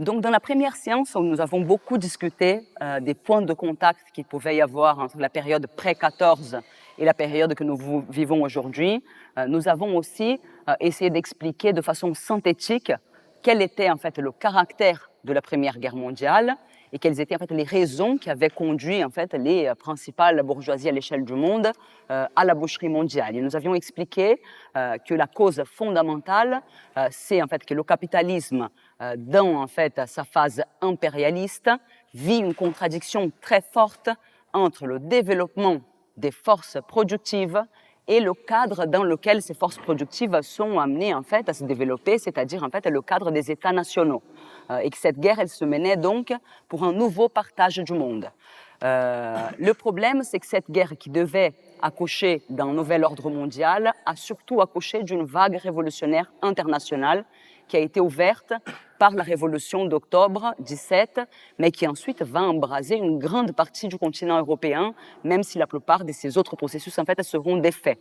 Donc, dans la première séance, nous avons beaucoup discuté des points de contact qu'il pouvait y avoir entre la période pré-14 et la période que nous vivons aujourd'hui. Nous avons aussi essayé d'expliquer de façon synthétique quel était en fait le caractère de la Première Guerre mondiale et quelles étaient en fait les raisons qui avaient conduit en fait les principales bourgeoisies à l'échelle du monde à la boucherie mondiale. Et nous avions expliqué que la cause fondamentale, c'est en fait que le capitalisme, dans en fait sa phase impérialiste, vit une contradiction très forte entre le développement des forces productives et le cadre dans lequel ces forces productives sont amenées en fait à se développer, c'est-à-dire en fait le cadre des États nationaux. Et que cette guerre, elle se menait donc pour un nouveau partage du monde. Le problème, c'est que cette guerre qui devait accoucher d'un nouvel ordre mondial a surtout accouché d'une vague révolutionnaire internationale qui a été ouverte par la révolution d'octobre 17, mais qui ensuite va embraser une grande partie du continent européen, même si la plupart de ces autres processus en fait seront défaits.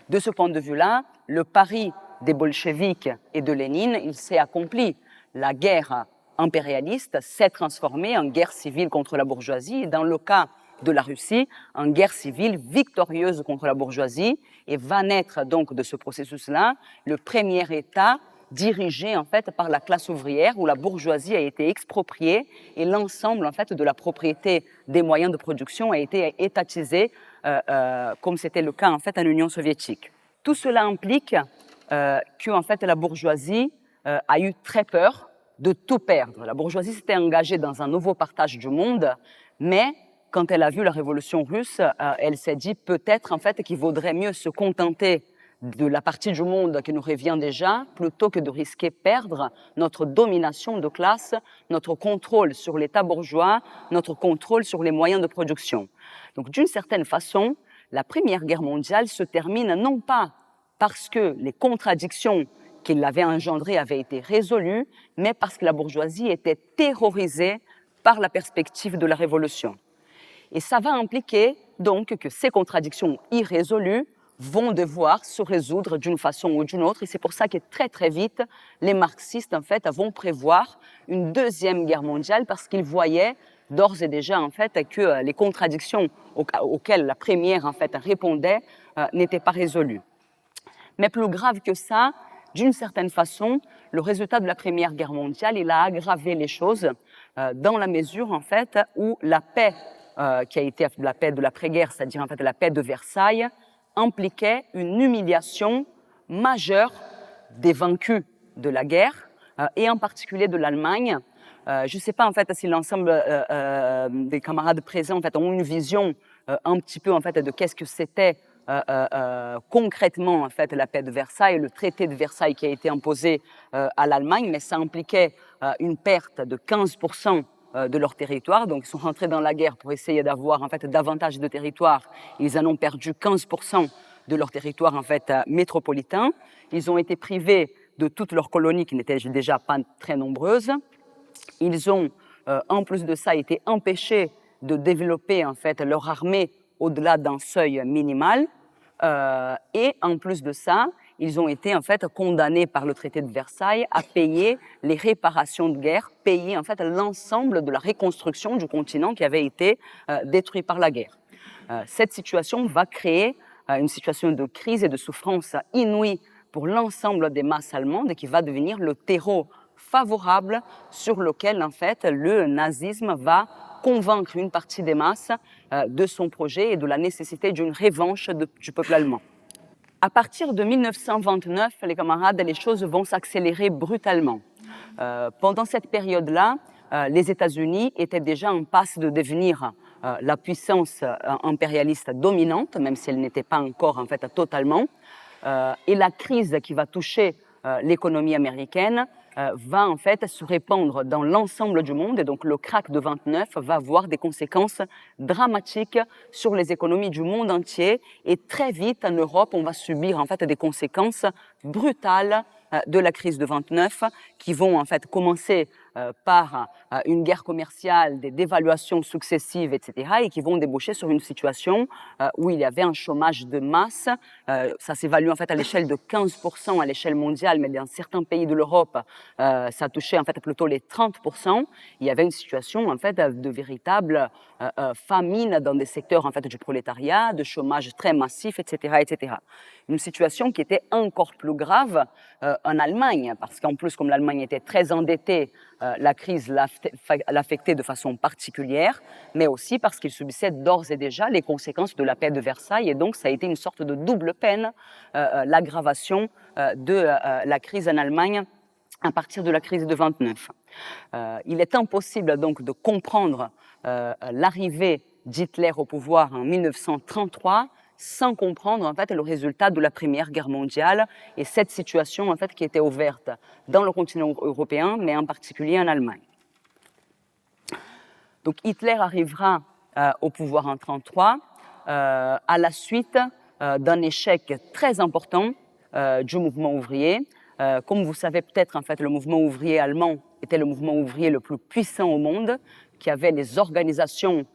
De ce point de vue-là, le pari des bolcheviks et de Lénine, il s'est accompli. La guerre impérialiste s'est transformée en guerre civile contre la bourgeoisie, et dans le cas de la Russie, en guerre civile victorieuse contre la bourgeoisie, et va naître donc de ce processus-là le premier État dirigé en fait par la classe ouvrière, où la bourgeoisie a été expropriée et l'ensemble en fait de la propriété des moyens de production a été étatisé, comme c'était le cas en fait en Union soviétique. Tout cela implique que en fait la bourgeoisie a eu très peur de tout perdre. La bourgeoisie s'était engagée dans un nouveau partage du monde, mais quand elle a vu la révolution russe, elle s'est dit peut-être en fait qu'il vaudrait mieux se contenter de la partie du monde qui nous revient déjà, plutôt que de risquer perdre notre domination de classe, notre contrôle sur l'État bourgeois, notre contrôle sur les moyens de production. Donc d'une certaine façon, la Première Guerre mondiale se termine non pas parce que les contradictions qui l'avaient engendrée avaient été résolues, mais parce que la bourgeoisie était terrorisée par la perspective de la révolution. Et ça va impliquer donc que ces contradictions irrésolues vont devoir se résoudre d'une façon ou d'une autre. Et c'est pour ça que très très vite, les marxistes en fait vont prévoir une deuxième guerre mondiale parce qu'ils voyaient d'ores et déjà en fait que les contradictions auxquelles la première en fait répondait n'étaient pas résolues. Mais plus grave que ça, d'une certaine façon, le résultat de la Première Guerre mondiale, il a aggravé les choses dans la mesure en fait où la paix qui a été la paix de l'après-guerre, c'est-à-dire en fait la paix de Versailles, impliquait une humiliation majeure des vaincus de la guerre et en particulier de l'Allemagne. Je ne sais pas en fait si l'ensemble des camarades présents en fait ont une vision un petit peu en fait de qu'est-ce que c'était concrètement en fait la paix de Versailles, le traité de Versailles qui a été imposé à l'Allemagne, mais ça impliquait une perte de 15% de leur territoire. Donc, ils sont rentrés dans la guerre pour essayer d'avoir en fait davantage de territoire. Ils en ont perdu 15% de leur territoire en fait métropolitain. Ils ont été privés de toutes leurs colonies qui n'étaient déjà pas très nombreuses. Ils ont, en plus de ça, été empêchés de développer en fait leur armée au-delà d'un seuil minimal. Et en plus de ça, ils ont été en fait condamnés par le traité de Versailles à payer les réparations de guerre, payer en fait l'ensemble de la reconstruction du continent qui avait été détruit par la guerre. Cette situation va créer une situation de crise et de souffrance inouïe pour l'ensemble des masses allemandes et qui va devenir le terreau favorable sur lequel en fait le nazisme va convaincre une partie des masses de son projet et de la nécessité d'une revanche du peuple allemand. À partir de 1929, les camarades, les choses vont s'accélérer brutalement. Pendant cette période-là, les États-Unis étaient déjà en passe de devenir la puissance impérialiste dominante, même si elle n'était pas encore en fait totalement. Et la crise qui va toucher l'économie américaine va en fait se répandre dans l'ensemble du monde et donc le krach de 29 va avoir des conséquences dramatiques sur les économies du monde entier et très vite en Europe on va subir en fait des conséquences brutales de la crise de 29 qui vont en fait commencer par une guerre commerciale, des dévaluations successives, etc., et qui vont déboucher sur une situation où il y avait un chômage de masse. Ça s'évalue en fait à l'échelle de 15% à l'échelle mondiale, mais dans certains pays de l'Europe, ça touchait en fait plutôt les 30%. Il y avait une situation en fait de véritable famine dans des secteurs en fait du prolétariat, de chômage très massif, etc., etc. Une situation qui était encore plus grave en Allemagne, parce qu'en plus, comme l'Allemagne était très endettée, la crise l'affectait de façon particulière, mais aussi parce qu'il subissait d'ores et déjà les conséquences de la paix de Versailles, et donc ça a été une sorte de double peine, l'aggravation de la crise en Allemagne à partir de la crise de 29. Il est impossible donc de comprendre l'arrivée d'Hitler au pouvoir en 1933 sans comprendre en fait le résultat de la Première Guerre mondiale et cette situation en fait qui était ouverte dans le continent européen, mais en particulier en Allemagne. Donc Hitler arrivera au pouvoir en 1933 à la suite d'un échec très important du mouvement ouvrier. Comme vous savez peut-être, en fait, le mouvement ouvrier allemand était le mouvement ouvrier le plus puissant au monde, qui avait les organisations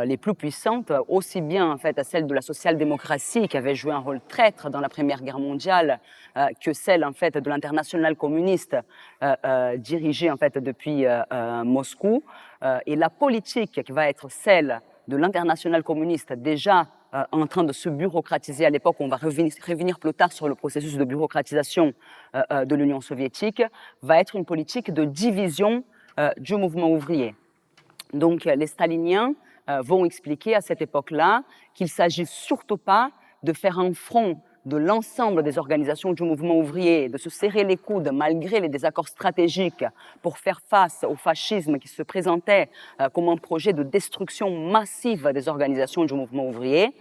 les plus puissantes, aussi bien en fait celle de la social-démocratie qui avait joué un rôle traître dans la Première Guerre mondiale que celle en fait de l'internationale communiste dirigée en fait depuis Moscou. Et la politique qui va être celle de l'internationale communiste déjà en train de se bureaucratiser à l'époque, on va revenir plus tard sur le processus de bureaucratisation de l'Union soviétique, va être une politique de division du mouvement ouvrier. Donc les staliniens vont expliquer à cette époque-là qu'il ne s'agit surtout pas de faire un front de l'ensemble des organisations du mouvement ouvrier, de se serrer les coudes malgré les désaccords stratégiques pour faire face au fascisme qui se présentait comme un projet de destruction massive des organisations du mouvement ouvrier.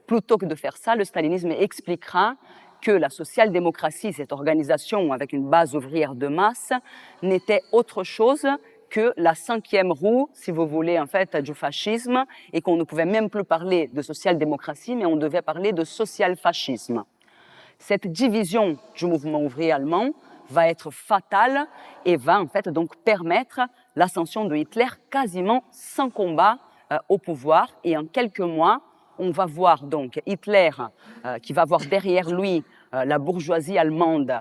Plutôt que de faire ça, le stalinisme expliquera que la social-démocratie, cette organisation avec une base ouvrière de masse, n'était autre chose que la cinquième roue, si vous voulez, en fait, du fascisme, et qu'on ne pouvait même plus parler de social-démocratie, mais on devait parler de social-fascisme. Cette division du mouvement ouvrier allemand va être fatale et va en fait donc permettre l'ascension de Hitler quasiment sans combat au pouvoir. Et en quelques mois, on va voir donc Hitler qui va voir derrière lui la bourgeoisie allemande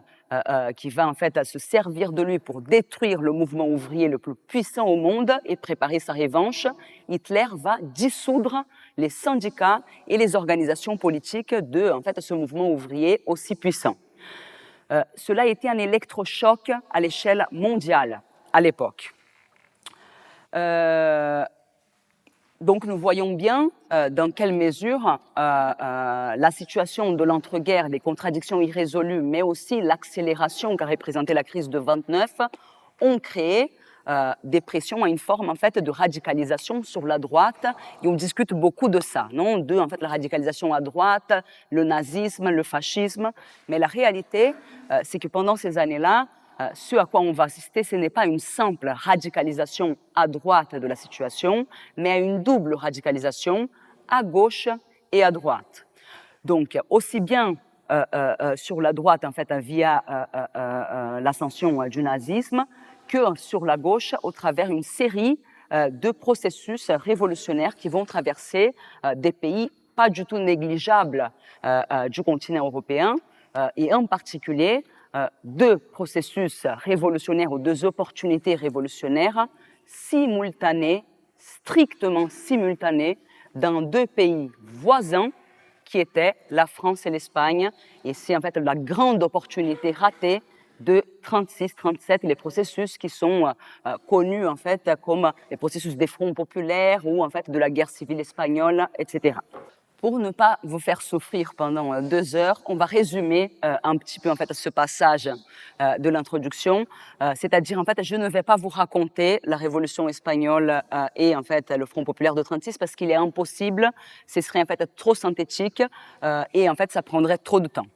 qui va en fait se servir de lui pour détruire le mouvement ouvrier le plus puissant au monde et préparer sa revanche. Hitler va dissoudre les syndicats et les organisations politiques de en fait, ce mouvement ouvrier aussi puissant. Cela a été un électrochoc à l'échelle mondiale à l'époque. Donc nous voyons bien dans quelle mesure la situation de l'entre-guerres, les contradictions irrésolues, mais aussi l'accélération qu'a représentée la crise de 29 ont créé des pressions à une forme en fait de radicalisation sur la droite, et on discute beaucoup de ça, non, de en fait la radicalisation à droite, le nazisme, le fascisme, mais la réalité c'est que pendant ces années-là, ce à quoi on va assister, ce n'est pas une simple radicalisation à droite de la situation, mais à une double radicalisation à gauche et à droite. Donc, aussi bien sur la droite, en fait, via l'ascension du nazisme, que sur la gauche, au travers d'une série de processus révolutionnaires qui vont traverser des pays pas du tout négligeables du continent européen, et en particulier deux processus révolutionnaires ou deux opportunités révolutionnaires simultanées, strictement simultanées, dans deux pays voisins qui étaient la France et l'Espagne. Et c'est en fait la grande opportunité ratée de 36-37, les processus qui sont connus en fait comme les processus des fronts populaires ou en fait de la guerre civile espagnole, etc. Pour ne pas vous faire souffrir pendant 2 heures, on va résumer un petit peu en fait ce passage de l'introduction, c'est-à-dire en fait je ne vais pas vous raconter la Révolution espagnole et en fait le Front populaire de 36 parce qu'il est impossible, ce serait en fait trop synthétique et en fait ça prendrait trop de temps.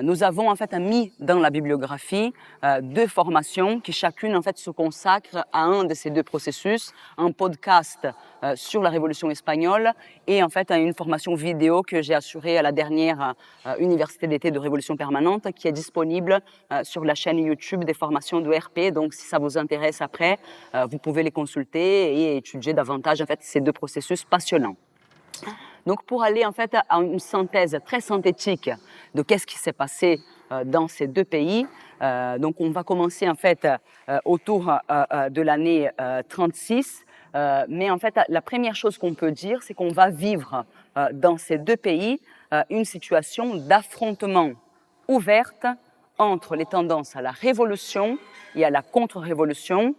Nous avons en fait mis dans la bibliographie deux formations qui chacune en fait se consacre à un de ces deux processus, un podcast sur la Révolution espagnole et en fait une formation vidéo que j'ai assurée à la dernière Université d'été de Révolution permanente qui est disponible sur la chaîne YouTube des formations de RP. Donc si ça vous intéresse après, vous pouvez les consulter et étudier davantage en fait ces deux processus passionnants. Donc pour aller en fait à une synthèse très synthétique de qu'est-ce qui s'est passé dans ces deux pays, donc on va commencer en fait autour de l'année 36, mais en fait la première chose qu'on peut dire, c'est qu'on va vivre dans ces deux pays une situation d'affrontement ouverte entre les tendances à la révolution et à la contre-révolution,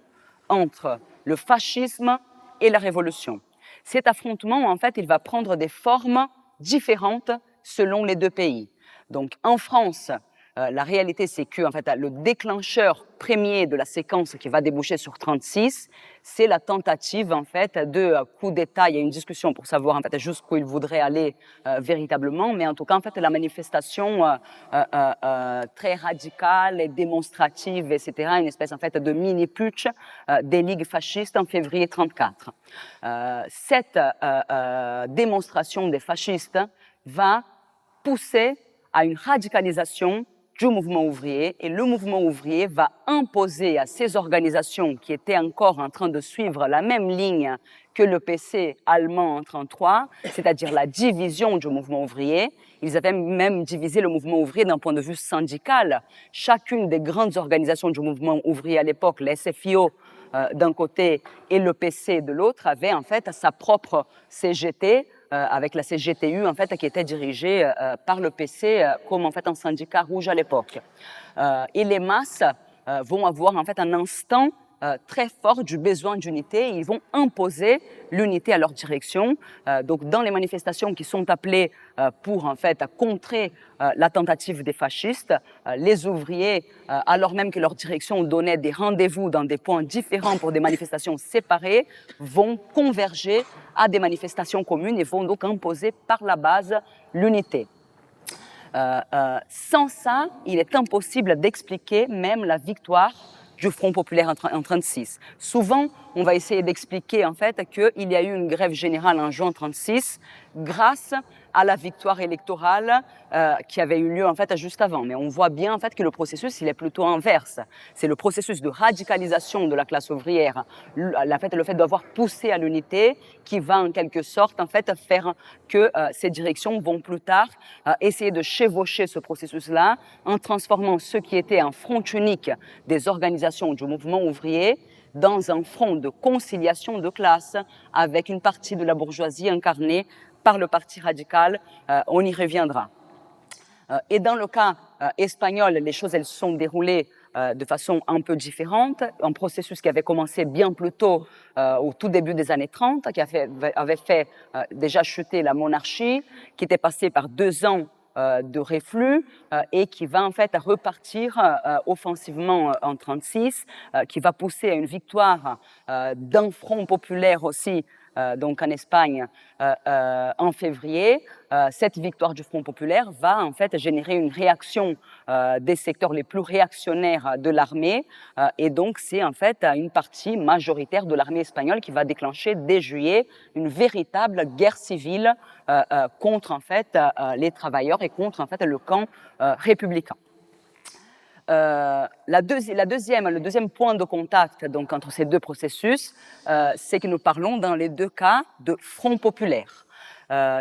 entre le fascisme et la révolution. Cet affrontement, en fait, il va prendre des formes différentes selon les deux pays. Donc, en France, la réalité, c'est que en fait, le déclencheur premier de la séquence qui va déboucher sur 36, c'est la tentative en fait de coup d'État. Il y a une discussion pour savoir en fait jusqu'où il voudrait aller véritablement, mais en tout cas en fait la manifestation très radicale et démonstrative, etc. Une espèce en fait de mini putsch des ligues fascistes en février 34. Cette démonstration des fascistes va pousser à une radicalisation du mouvement ouvrier et le mouvement ouvrier va imposer à ces organisations qui étaient encore en train de suivre la même ligne que le PC allemand en 1933, c'est-à-dire la division du mouvement ouvrier. Ils avaient même divisé le mouvement ouvrier d'un point de vue syndical. Chacune des grandes organisations du mouvement ouvrier à l'époque, les SFIO d'un côté et le PC de l'autre, avait en fait sa propre CGT, avec la CGTU en fait qui était dirigée par le PC comme en fait un syndicat rouge à l'époque. Et les masses vont avoir en fait un instant très fort du besoin d'unité. Ils vont imposer l'unité à leur direction. Donc dans les manifestations qui sont appelées pour en fait contrer la tentative des fascistes, les ouvriers, alors même que leur direction donnait des rendez-vous dans des points différents pour des manifestations séparées, vont converger à des manifestations communes et vont donc imposer par la base l'unité. Sans ça, il est impossible d'expliquer même la victoire du Front populaire en 1936. Souvent, on va essayer d'expliquer en fait qu'il y a eu une grève générale en juin 1936 grâce à la victoire électorale qui avait eu lieu en fait juste avant. Mais on voit bien en fait que le processus il est plutôt inverse. C'est le processus de radicalisation de la classe ouvrière, le fait d'avoir poussé à l'unité, qui va en quelque sorte en fait faire que ces directions vont plus tard essayer de chevaucher ce processus-là en transformant ce qui était un front unique des organisations du mouvement ouvrier dans un front de conciliation de classe avec une partie de la bourgeoisie incarnée par le Parti radical. On y reviendra. Et dans le cas espagnol, les choses elles sont déroulées de façon un peu différente. Un processus qui avait commencé bien plus tôt, au tout début des années 30, qui avait fait déjà chuter la monarchie, qui était passé par 2 ans de reflux et qui va en fait repartir offensivement en 36, qui va pousser à une victoire d'un front populaire aussi donc en Espagne en février. Cette victoire du Front populaire va en fait générer une réaction des secteurs les plus réactionnaires de l'armée et donc c'est en fait une partie majoritaire de l'armée espagnole qui va déclencher dès juillet une véritable guerre civile contre en fait les travailleurs et contre en fait le camp républicain. Le deuxième point de contact donc, entre ces deux processus, c'est que nous parlons dans les deux cas de fronts populaires.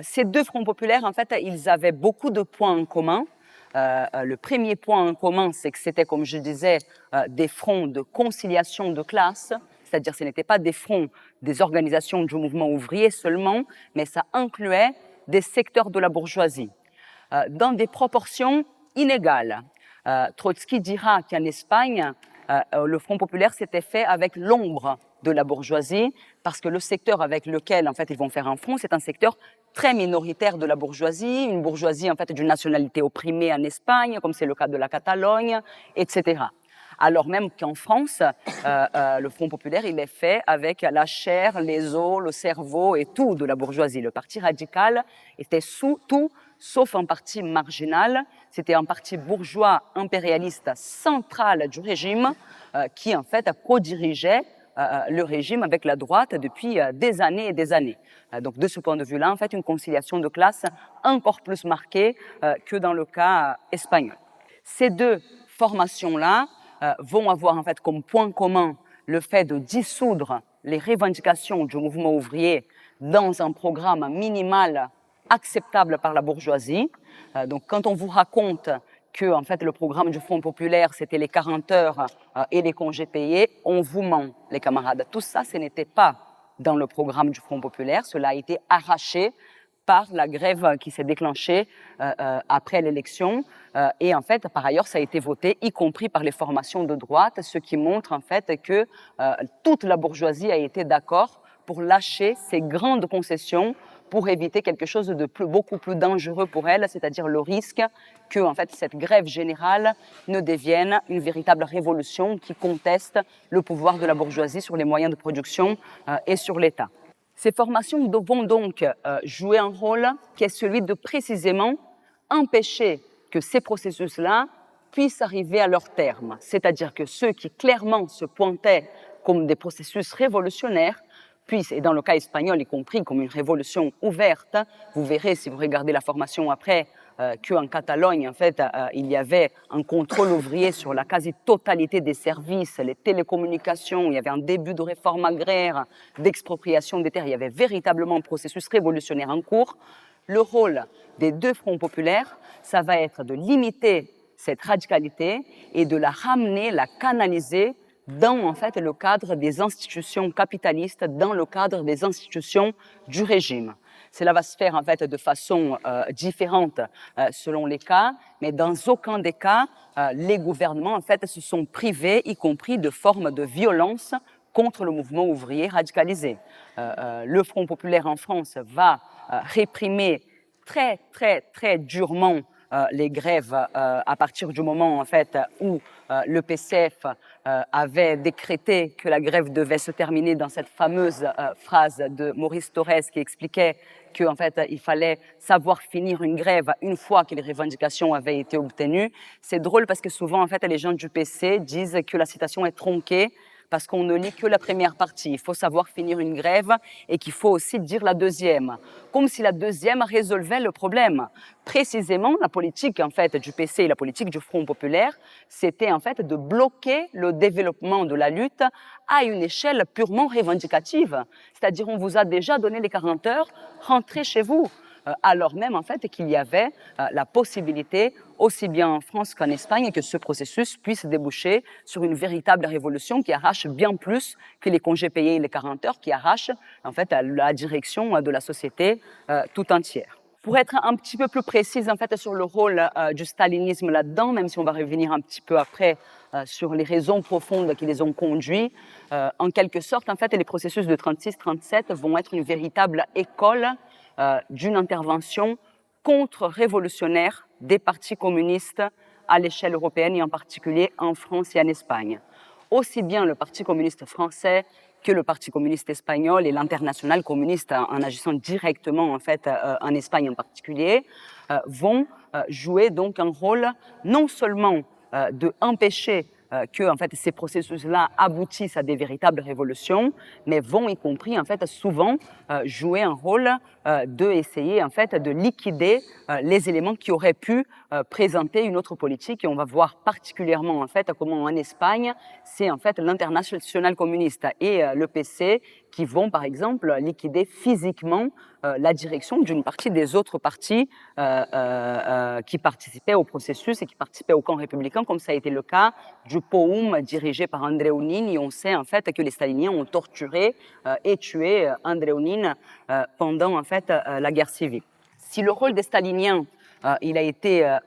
Ces deux fronts populaires, en fait, ils avaient beaucoup de points en commun. Le premier point en commun, c'est que c'était, comme je disais, des fronts de conciliation de classe, c'est-à-dire que ce n'étaient pas des fronts des organisations du mouvement ouvrier seulement, mais ça incluait des secteurs de la bourgeoisie, dans des proportions inégales. Trotsky dira qu'en Espagne, le Front populaire s'était fait avec l'ombre de la bourgeoisie, parce que le secteur avec lequel en fait, ils vont faire un front, c'est un secteur très minoritaire de la bourgeoisie, une bourgeoisie en fait, d'une nationalité opprimée en Espagne, comme c'est le cas de la Catalogne, etc. Alors même qu'en France, le Front populaire, il est fait avec la chair, les os, le cerveau et tout de la bourgeoisie. Le Parti radical était sous tout sauf un parti marginal. C'était un parti bourgeois impérialiste central du régime qui, en fait, co-dirigeait le régime avec la droite depuis des années et des années. Donc, de ce point de vue-là, en fait, une conciliation de classe encore plus marquée que dans le cas espagnol. Ces deux formations-là vont avoir, en fait, comme point commun le fait de dissoudre les revendications du mouvement ouvrier dans un programme minimal acceptable par la bourgeoisie. Donc, quand on vous raconte que en fait, le programme du Front populaire, c'était les 40 heures et les congés payés, on vous ment, les camarades. Tout ça, ce n'était pas dans le programme du Front populaire. Cela a été arraché par la grève qui s'est déclenchée après l'élection. Et en fait, par ailleurs, ça a été voté, y compris par les formations de droite, ce qui montre en fait que toute la bourgeoisie a été d'accord pour lâcher ces grandes concessions pour éviter quelque chose de beaucoup plus dangereux pour elle, c'est-à-dire le risque que en fait, cette grève générale ne devienne une véritable révolution qui conteste le pouvoir de la bourgeoisie sur les moyens de production et sur l'État. Ces formations vont donc jouer un rôle qui est celui de précisément empêcher que ces processus-là puissent arriver à leur terme, c'est-à-dire que ceux qui clairement se pointaient comme des processus révolutionnaires puissent, et dans le cas espagnol y compris comme une révolution ouverte, vous verrez si vous regardez la formation après, qu'en Catalogne, en fait, il y avait un contrôle ouvrier sur la quasi-totalité des services, les télécommunications, il y avait un début de réforme agraire, d'expropriation des terres, il y avait véritablement un processus révolutionnaire en cours. Le rôle des deux fronts populaires, ça va être de limiter cette radicalité et de la ramener, la canaliser dans en fait le cadre des institutions capitalistes, dans le cadre des institutions du régime. Cela va se faire en fait de façon différente selon les cas, mais dans aucun des cas, les gouvernements en fait se sont privés, y compris de formes de violence contre le mouvement ouvrier radicalisé. Le Front populaire en France va réprimer très durement les grèves à partir du moment en fait où le PCF avait décrété que la grève devait se terminer dans cette fameuse phrase de Maurice Thorez qui expliquait qu'en fait il fallait savoir finir une grève une fois que les revendications avaient été obtenues. C'est drôle parce que souvent en fait les gens du PC disent que la citation est tronquée parce qu'on ne lit que la première partie. Il faut savoir finir une grève et qu'il faut aussi dire la deuxième, comme si la deuxième résolvait le problème. Précisément, la politique en fait du PC et la politique du Front populaire, c'était en fait de bloquer le développement de la lutte à une échelle purement revendicative. C'est-à-dire, on vous a déjà donné les 40 heures, rentrez chez vous. Alors même en fait qu'il y avait la possibilité, aussi bien en France qu'en Espagne, que ce processus puisse déboucher sur une véritable révolution qui arrache bien plus que les congés payés et les 40 heures, qui arrache en fait la direction de la société tout entière. Pour être un petit peu plus précise en fait sur le rôle du stalinisme là-dedans, même si on va revenir un petit peu après sur les raisons profondes qui les ont conduits, en quelque sorte en fait les processus de 36-37 vont être une véritable école d'une intervention contre-révolutionnaire des partis communistes à l'échelle européenne et en particulier en France et en Espagne. Aussi bien le Parti communiste français que le Parti communiste espagnol et l'Internationale communiste en agissant directement en fait en Espagne en particulier vont jouer donc un rôle non seulement de empêcher que en fait ces processus-là aboutissent à des véritables révolutions, mais vont y compris en fait souvent jouer un rôle de essayer en fait de liquider les éléments qui auraient pu présenter une autre politique. Et on va voir particulièrement en fait comment en Espagne c'est en fait l'Internationale communiste et le PC qui vont par exemple liquider physiquement la direction d'une partie des autres partis qui participaient au processus et qui participaient au camp républicain, comme ça a été le cas du POUM dirigé par Andreonin. Et on sait en fait que les staliniens ont torturé et tué Andreonin pendant en fait la guerre civile. Si le rôle des staliniens il a été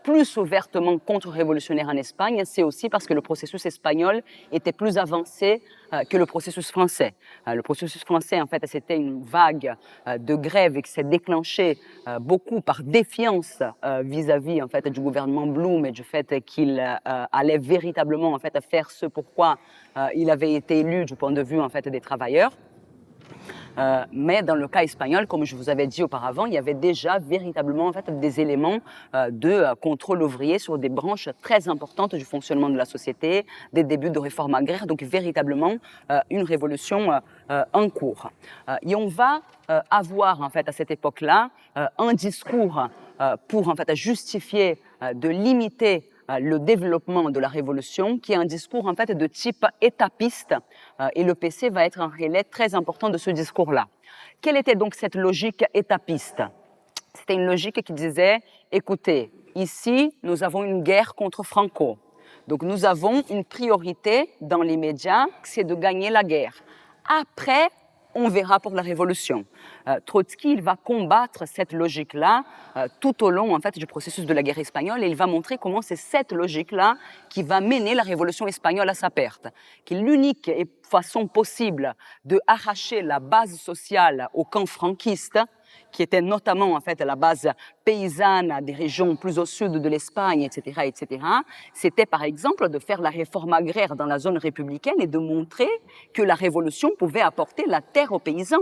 plus ouvertement contre-révolutionnaire en Espagne, c'est aussi parce que le processus espagnol était plus avancé que le processus français. Le processus français, en fait, c'était une vague de grève qui s'est déclenchée beaucoup par défiance vis-à-vis en fait, du gouvernement Blum et du fait qu'il allait véritablement en fait, faire ce pourquoi il avait été élu du point de vue en fait, des travailleurs. Mais dans le cas espagnol, comme je vous avais dit auparavant, il y avait déjà véritablement en fait, des éléments de contrôle ouvrier sur des branches très importantes du fonctionnement de la société, des débuts de réforme agraire, donc véritablement une révolution en cours. Et on va avoir en fait à cette époque-là un discours pour en fait justifier de limiter le développement de la révolution, qui est un discours en fait de type étapiste, et le PC va être un relais très important de ce discours-là. Quelle était donc cette logique étapiste? C'était une logique qui disait, écoutez, ici, nous avons une guerre contre Franco. Donc nous avons une priorité dans les médias, c'est de gagner la guerre. Après, on verra pour la révolution. Trotsky, il va combattre cette logique-là tout au long en fait, du processus de la guerre espagnole, et il va montrer comment c'est cette logique-là qui va mener la révolution espagnole à sa perte. Que l'unique façon possible de arracher la base sociale au camp franquiste, qui était notamment en fait la base paysanne des régions plus au sud de l'Espagne, etc., c'était par exemple de faire la réforme agraire dans la zone républicaine et de montrer que la révolution pouvait apporter la terre aux paysans,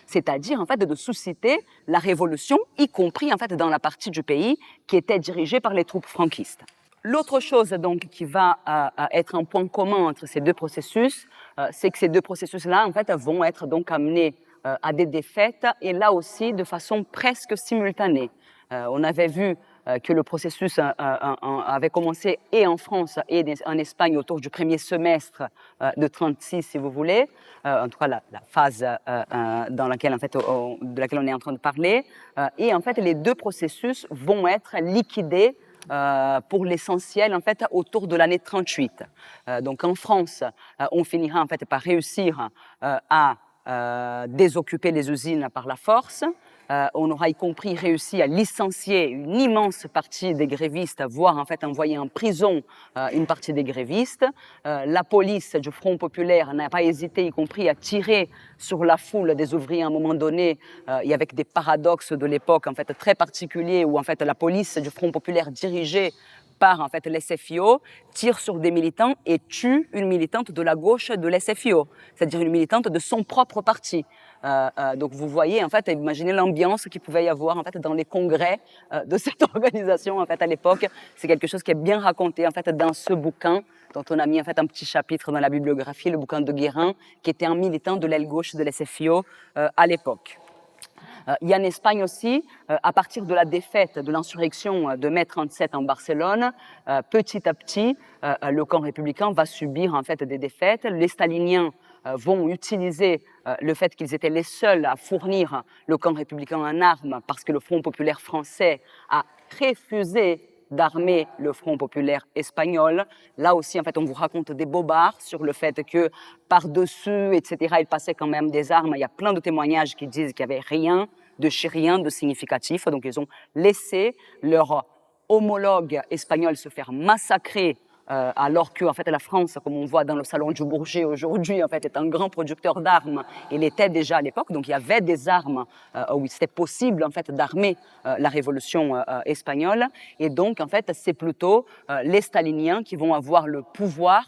c'est-à-dire en fait de susciter la révolution, y compris en fait dans la partie du pays qui était dirigée par les troupes franquistes. L'autre chose donc qui va être un point commun entre ces deux processus, c'est que ces deux processus-là en fait vont être donc amenés à des défaites, et là aussi de façon presque simultanée. On avait vu que le processus avait commencé et en France et en Espagne autour du premier semestre de 1936, si vous voulez, en tout cas la phase dans laquelle, en fait, de laquelle on est en train de parler. Et en fait, les deux processus vont être liquidés pour l'essentiel en fait autour de l'année 38. Donc en France, on finira en fait par réussir à désoccuper les usines par la force. On aura y compris réussi à licencier une immense partie des grévistes, voire en fait envoyer en prison une partie des grévistes. La police du Front populaire n'a pas hésité, y compris à tirer sur la foule des ouvriers à un moment donné, et avec des paradoxes de l'époque en fait très particuliers, où en fait la police du Front populaire dirigée par en fait l'SFIO tire sur des militants et tue une militante de la gauche de l'SFIO, c'est-à-dire une militante de son propre parti. Donc vous voyez en fait, imaginez l'ambiance qu'il pouvait y avoir en fait dans les congrès de cette organisation en fait à l'époque. C'est quelque chose qui est bien raconté en fait dans ce bouquin dont on a mis en fait un petit chapitre dans la bibliographie, le bouquin de Guérin, qui était un militant de l'aile gauche de l'SFIO à l'époque. Il y a en Espagne aussi, à partir de la défaite de l'insurrection de mai 37 en Barcelone, petit à petit, le camp républicain va subir en fait des défaites. Les staliniens vont utiliser le fait qu'ils étaient les seuls à fournir le camp républicain en armes, parce que le Front populaire français a refusé d'armer le Front populaire espagnol. Là aussi, en fait, on vous raconte des bobards sur le fait que par-dessus, etc., il passait quand même des armes. Il y a plein de témoignages qui disent qu'il n'y avait rien de significatif. Donc, ils ont laissé leur homologue espagnol se faire massacrer, alors que en fait, la France, comme on voit dans le salon du Bourget aujourd'hui, en fait, est un grand producteur d'armes. Il était déjà à l'époque, donc il y avait des armes où c'était possible en fait d'armer la révolution espagnole. Et donc, en fait, c'est plutôt les staliniens qui vont avoir le pouvoir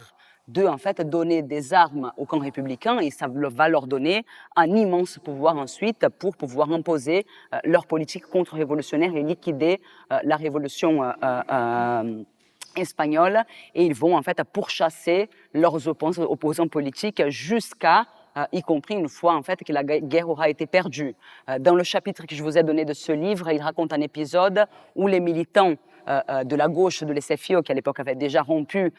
de en fait donner des armes au camp républicain, et ça va leur donner un immense pouvoir ensuite pour pouvoir imposer leur politique contre-révolutionnaire et liquider la révolution espagnole. Et ils vont en fait pourchasser leurs opposants politiques jusqu'à y compris une fois en fait que la guerre aura été perdue. Dans le chapitre que je vous ai donné de ce livre, il raconte un épisode où les militants de la gauche de l'SFIO, qui à l'époque avait déjà rompu,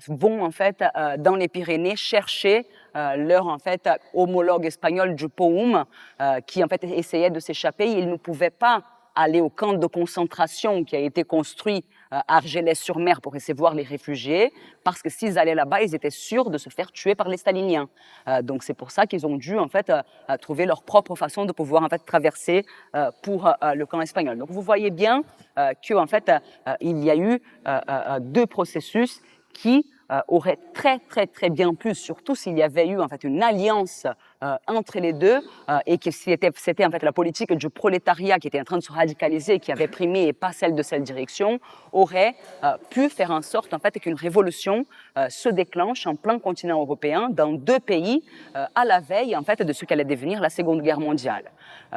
vont en fait dans les Pyrénées chercher leur en fait homologue espagnol du POUM, qui en fait essayait de s'échapper. Ils ne pouvaient pas aller au camp de concentration qui a été construit à Argelès-sur-Mer pour essayer de voir les réfugiés, parce que s'ils allaient là-bas, ils étaient sûrs de se faire tuer par les staliniens. Donc c'est pour ça qu'ils ont dû en fait trouver leur propre façon de pouvoir en fait traverser pour le camp espagnol. Donc vous voyez bien que en fait il y a eu deux processus qui aurait très bien pu, surtout s'il y avait eu en fait une alliance entre les deux et que c'était en fait la politique du prolétariat qui était en train de se radicaliser, qui avait primé et pas celle de cette direction, aurait pu faire en sorte en fait qu'une révolution se déclenche en plein continent européen dans deux pays à la veille en fait de ce qu'allait devenir la Seconde Guerre mondiale.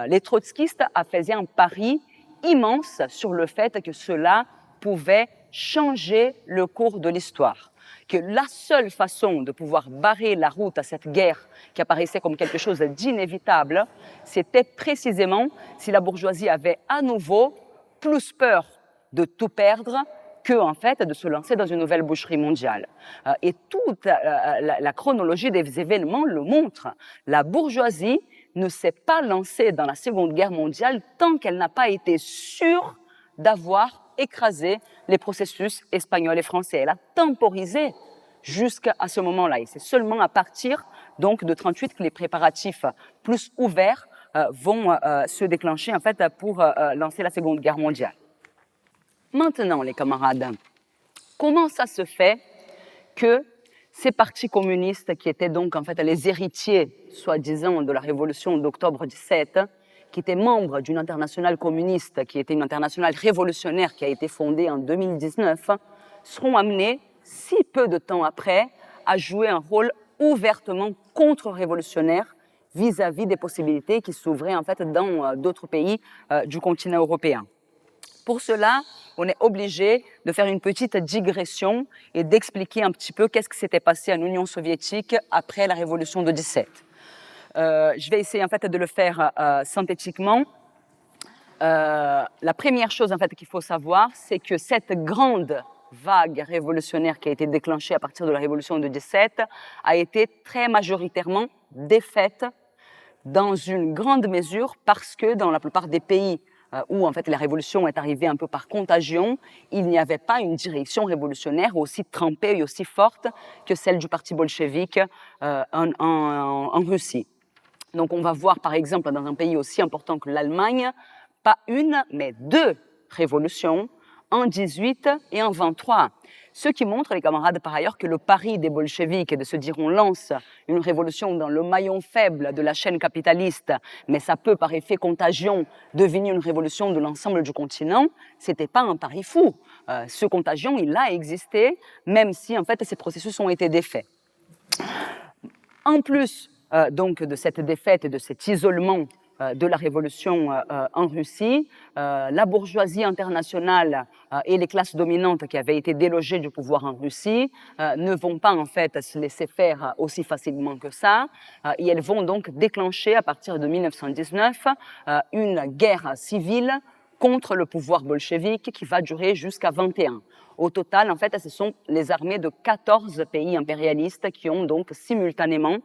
Les trotskistes faisaient un pari immense sur le fait que cela pouvait changer le cours de l'histoire, que la seule façon de pouvoir barrer la route à cette guerre qui apparaissait comme quelque chose d'inévitable, c'était précisément si la bourgeoisie avait à nouveau plus peur de tout perdre que en fait de se lancer dans une nouvelle boucherie mondiale. Et toute la chronologie des événements le montre. La bourgeoisie ne s'est pas lancée dans la Seconde Guerre mondiale tant qu'elle n'a pas été sûre d'avoir écrasé les processus espagnols et français. Elle a temporisé jusqu'à ce moment-là. Et c'est seulement à partir donc de 1938 que les préparatifs plus ouverts vont se déclencher en fait pour lancer la Seconde Guerre mondiale. Maintenant, les camarades, comment ça se fait que ces partis communistes qui étaient donc en fait les héritiers, soi-disant, de la révolution d'octobre 17, qui étaient membres d'une internationale communiste, qui était une internationale révolutionnaire qui a été fondée en 2019, seront amenés, si peu de temps après, à jouer un rôle ouvertement contre-révolutionnaire vis-à-vis des possibilités qui s'ouvraient en fait dans d'autres pays du continent européen. Pour cela, on est obligé de faire une petite digression et d'expliquer un petit peu qu'est-ce qui s'était passé en Union soviétique après la révolution de 17. Je vais essayer en fait de le faire synthétiquement. La première chose en fait qu'il faut savoir, c'est que cette grande vague révolutionnaire qui a été déclenchée à partir de la révolution de 17 a été très majoritairement défaite dans une grande mesure parce que dans la plupart des pays où en fait la révolution est arrivée un peu par contagion, il n'y avait pas une direction révolutionnaire aussi trempée et aussi forte que celle du parti bolchevique en Russie. Donc on va voir par exemple dans un pays aussi important que l'Allemagne, pas une, mais deux révolutions en 18 et en 23. Ce qui montre, les camarades, par ailleurs, que le pari des bolcheviks est de se dire on lance une révolution dans le maillon faible de la chaîne capitaliste, mais ça peut, par effet contagion, devenir une révolution de l'ensemble du continent, c'était pas un pari fou. Ce contagion, il a existé, même si, en fait, ces processus ont été défaits. En plus donc de cette défaite et de cet isolement de la révolution en Russie, la bourgeoisie internationale et les classes dominantes qui avaient été délogées du pouvoir en Russie ne vont pas en fait se laisser faire aussi facilement que ça, et elles vont donc déclencher à partir de 1919 une guerre civile contre le pouvoir bolchevique qui va durer jusqu'à 21. Au total, en fait, ce sont les armées de 14 pays impérialistes qui ont donc simultanément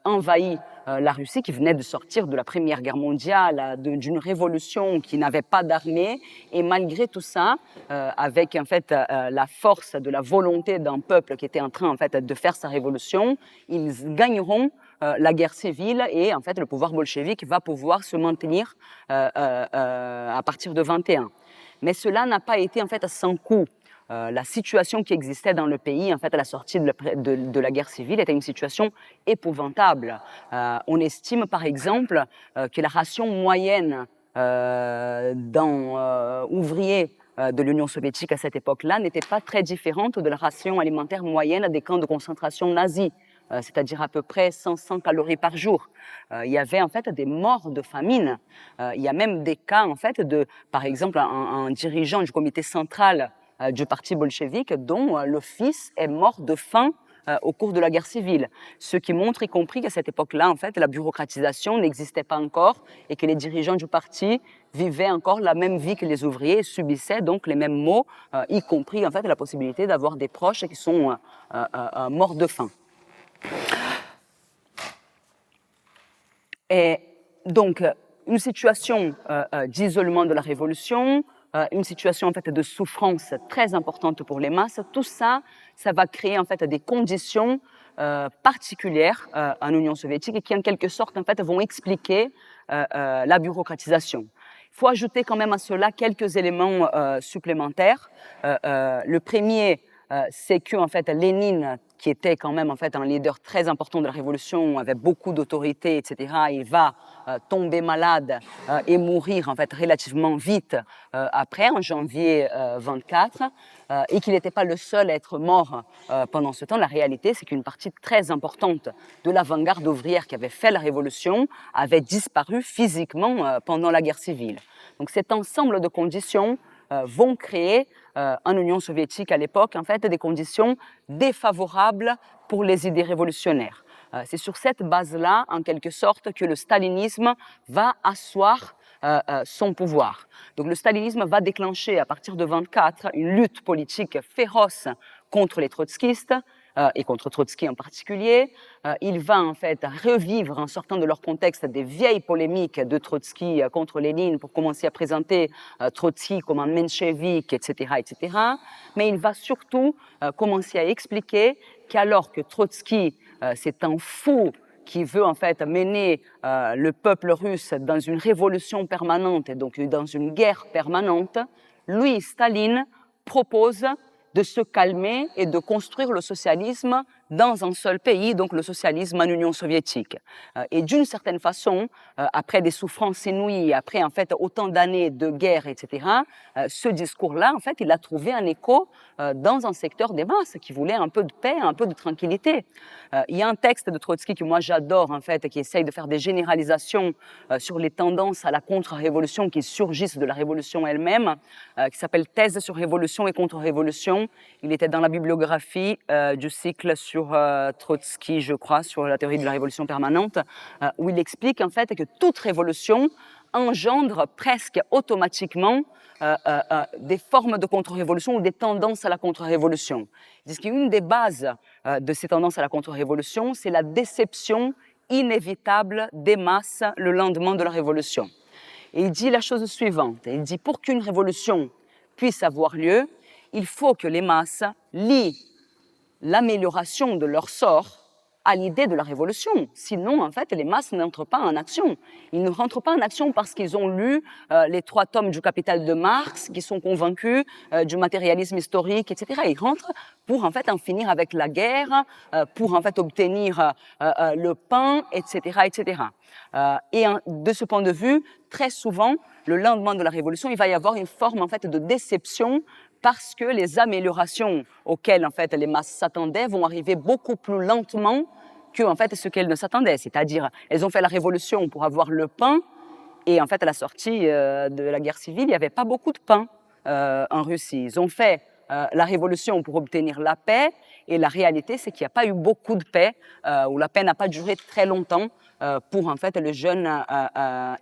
envahi la Russie, qui venait de sortir de la Première Guerre mondiale, d'une révolution qui n'avait pas d'armée. Et malgré tout ça, avec en fait la force de la volonté d'un peuple qui était en train en fait de faire sa révolution, ils gagneront la guerre civile et en fait le pouvoir bolchevique va pouvoir se maintenir à partir de 21. Mais cela n'a pas été en fait sans coup. La situation qui existait dans le pays, en fait, à la sortie de la guerre civile, était une situation épouvantable. On estime, par exemple, que la ration moyenne d'un ouvrier de l'Union soviétique à cette époque-là n'était pas très différente de la ration alimentaire moyenne des camps de concentration nazis, c'est-à-dire à peu près 100 calories par jour. Il y avait en fait des morts de famine. Il y a même des cas, en fait, de, par exemple, un dirigeant du comité central du parti bolchevique dont le fils est mort de faim au cours de la guerre civile. Ce qui montre, y compris qu'à cette époque-là, en fait, la bureaucratisation n'existait pas encore et que les dirigeants du parti vivaient encore la même vie que les ouvriers et subissaient donc les mêmes maux, y compris en fait la possibilité d'avoir des proches qui sont morts de faim. Et donc, une situation d'isolement de la révolution, une situation en fait de souffrance très importante pour les masses. Tout ça, ça va créer en fait des conditions particulières en Union soviétique et qui en quelque sorte en fait vont expliquer la bureaucratisation. Il faut ajouter quand même à cela quelques éléments supplémentaires. Le premier, c'est que en fait Lénine, qui était quand même en fait un leader très important de la révolution, avait beaucoup d'autorité, etc. Il va tomber malade et mourir en fait relativement vite après, en janvier 24, et qu'il n'était pas le seul à être mort pendant ce temps. La réalité, c'est qu'une partie très importante de l'avant-garde ouvrière qui avait fait la révolution avait disparu physiquement pendant la guerre civile. Donc cet ensemble de conditions vont créer en Union soviétique à l'époque en fait des conditions défavorables pour les idées révolutionnaires. C'est sur cette base-là, en quelque sorte, que le stalinisme va asseoir son pouvoir. Donc le stalinisme va déclencher à partir de 24 une lutte politique féroce contre les trotskistes, et contre Trotsky en particulier. Il va en fait revivre, en sortant de leur contexte, des vieilles polémiques de Trotsky contre Lénine pour commencer à présenter Trotsky comme un menchevique, etc., etc. Mais il va surtout commencer à expliquer qu'alors que Trotsky, c'est un fou qui veut en fait mener le peuple russe dans une révolution permanente et donc dans une guerre permanente, lui, Staline, propose de se calmer et de construire le socialisme dans un seul pays, donc le socialisme en Union soviétique. Et d'une certaine façon, après des souffrances inouïes, après en fait autant d'années de guerre, etc., ce discours-là, en fait, il a trouvé un écho dans un secteur des masses qui voulait un peu de paix, un peu de tranquillité. Il y a un texte de Trotsky que moi j'adore, en fait, qui essaye de faire des généralisations sur les tendances à la contre-révolution qui surgissent de la révolution elle-même, qui s'appelle Thèse sur révolution et contre-révolution. Il était dans la bibliographie du cycle sur Trotsky, je crois, sur la théorie de la révolution permanente, où il explique en fait que toute révolution engendre presque automatiquement des formes de contre-révolution ou des tendances à la contre-révolution. Ils disent qu'une des bases de ces tendances à la contre-révolution, c'est la déception inévitable des masses le lendemain de la révolution. Et il dit la chose suivante, il dit pour qu'une révolution puisse avoir lieu, il faut que les masses lient l'amélioration de leur sort à l'idée de la révolution. Sinon, en fait, les masses n'entrent pas en action. Ils ne rentrent pas en action parce qu'ils ont lu les 3 tomes du Capital de Marx, qu'ils sont convaincus du matérialisme historique, etc. Ils rentrent pour, en fait, en finir avec la guerre, pour, en fait, obtenir le pain, etc., etc. Et de ce point de vue, très souvent, le lendemain de la révolution, il va y avoir une forme, en fait, de déception parce que les améliorations auxquelles en fait, les masses s'attendaient vont arriver beaucoup plus lentement que en fait, ce qu'elles ne s'attendaient. C'est-à-dire, elles ont fait la révolution pour avoir le pain, et en fait, à la sortie de la guerre civile, il n'y avait pas beaucoup de pain en Russie. Ils ont fait la révolution pour obtenir la paix, et la réalité, c'est qu'il n'y a pas eu beaucoup de paix, ou la paix n'a pas duré très longtemps pour en fait le jeune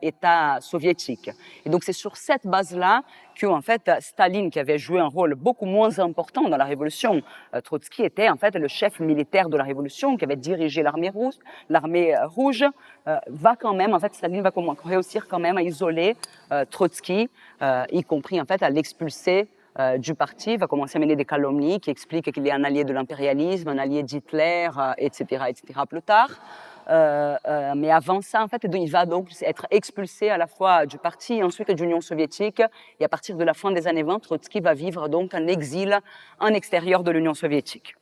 État soviétique. Et donc c'est sur cette base-là que en fait Staline, qui avait joué un rôle beaucoup moins important dans la révolution, Trotsky était en fait le chef militaire de la révolution, qui avait dirigé l'armée rouge, va quand même, en fait Staline va réussir quand même à isoler Trotsky, y compris en fait à l'expulser du parti, va commencer à mener des calomnies qui expliquent qu'il est un allié de l'impérialisme, un allié d'Hitler, etc., etc. plus tard. Mais avant ça, en fait, il va donc être expulsé à la fois du parti et ensuite de l'Union soviétique. Et à partir de la fin des années 20, Trotsky va vivre donc en exil en extérieur de l'Union soviétique.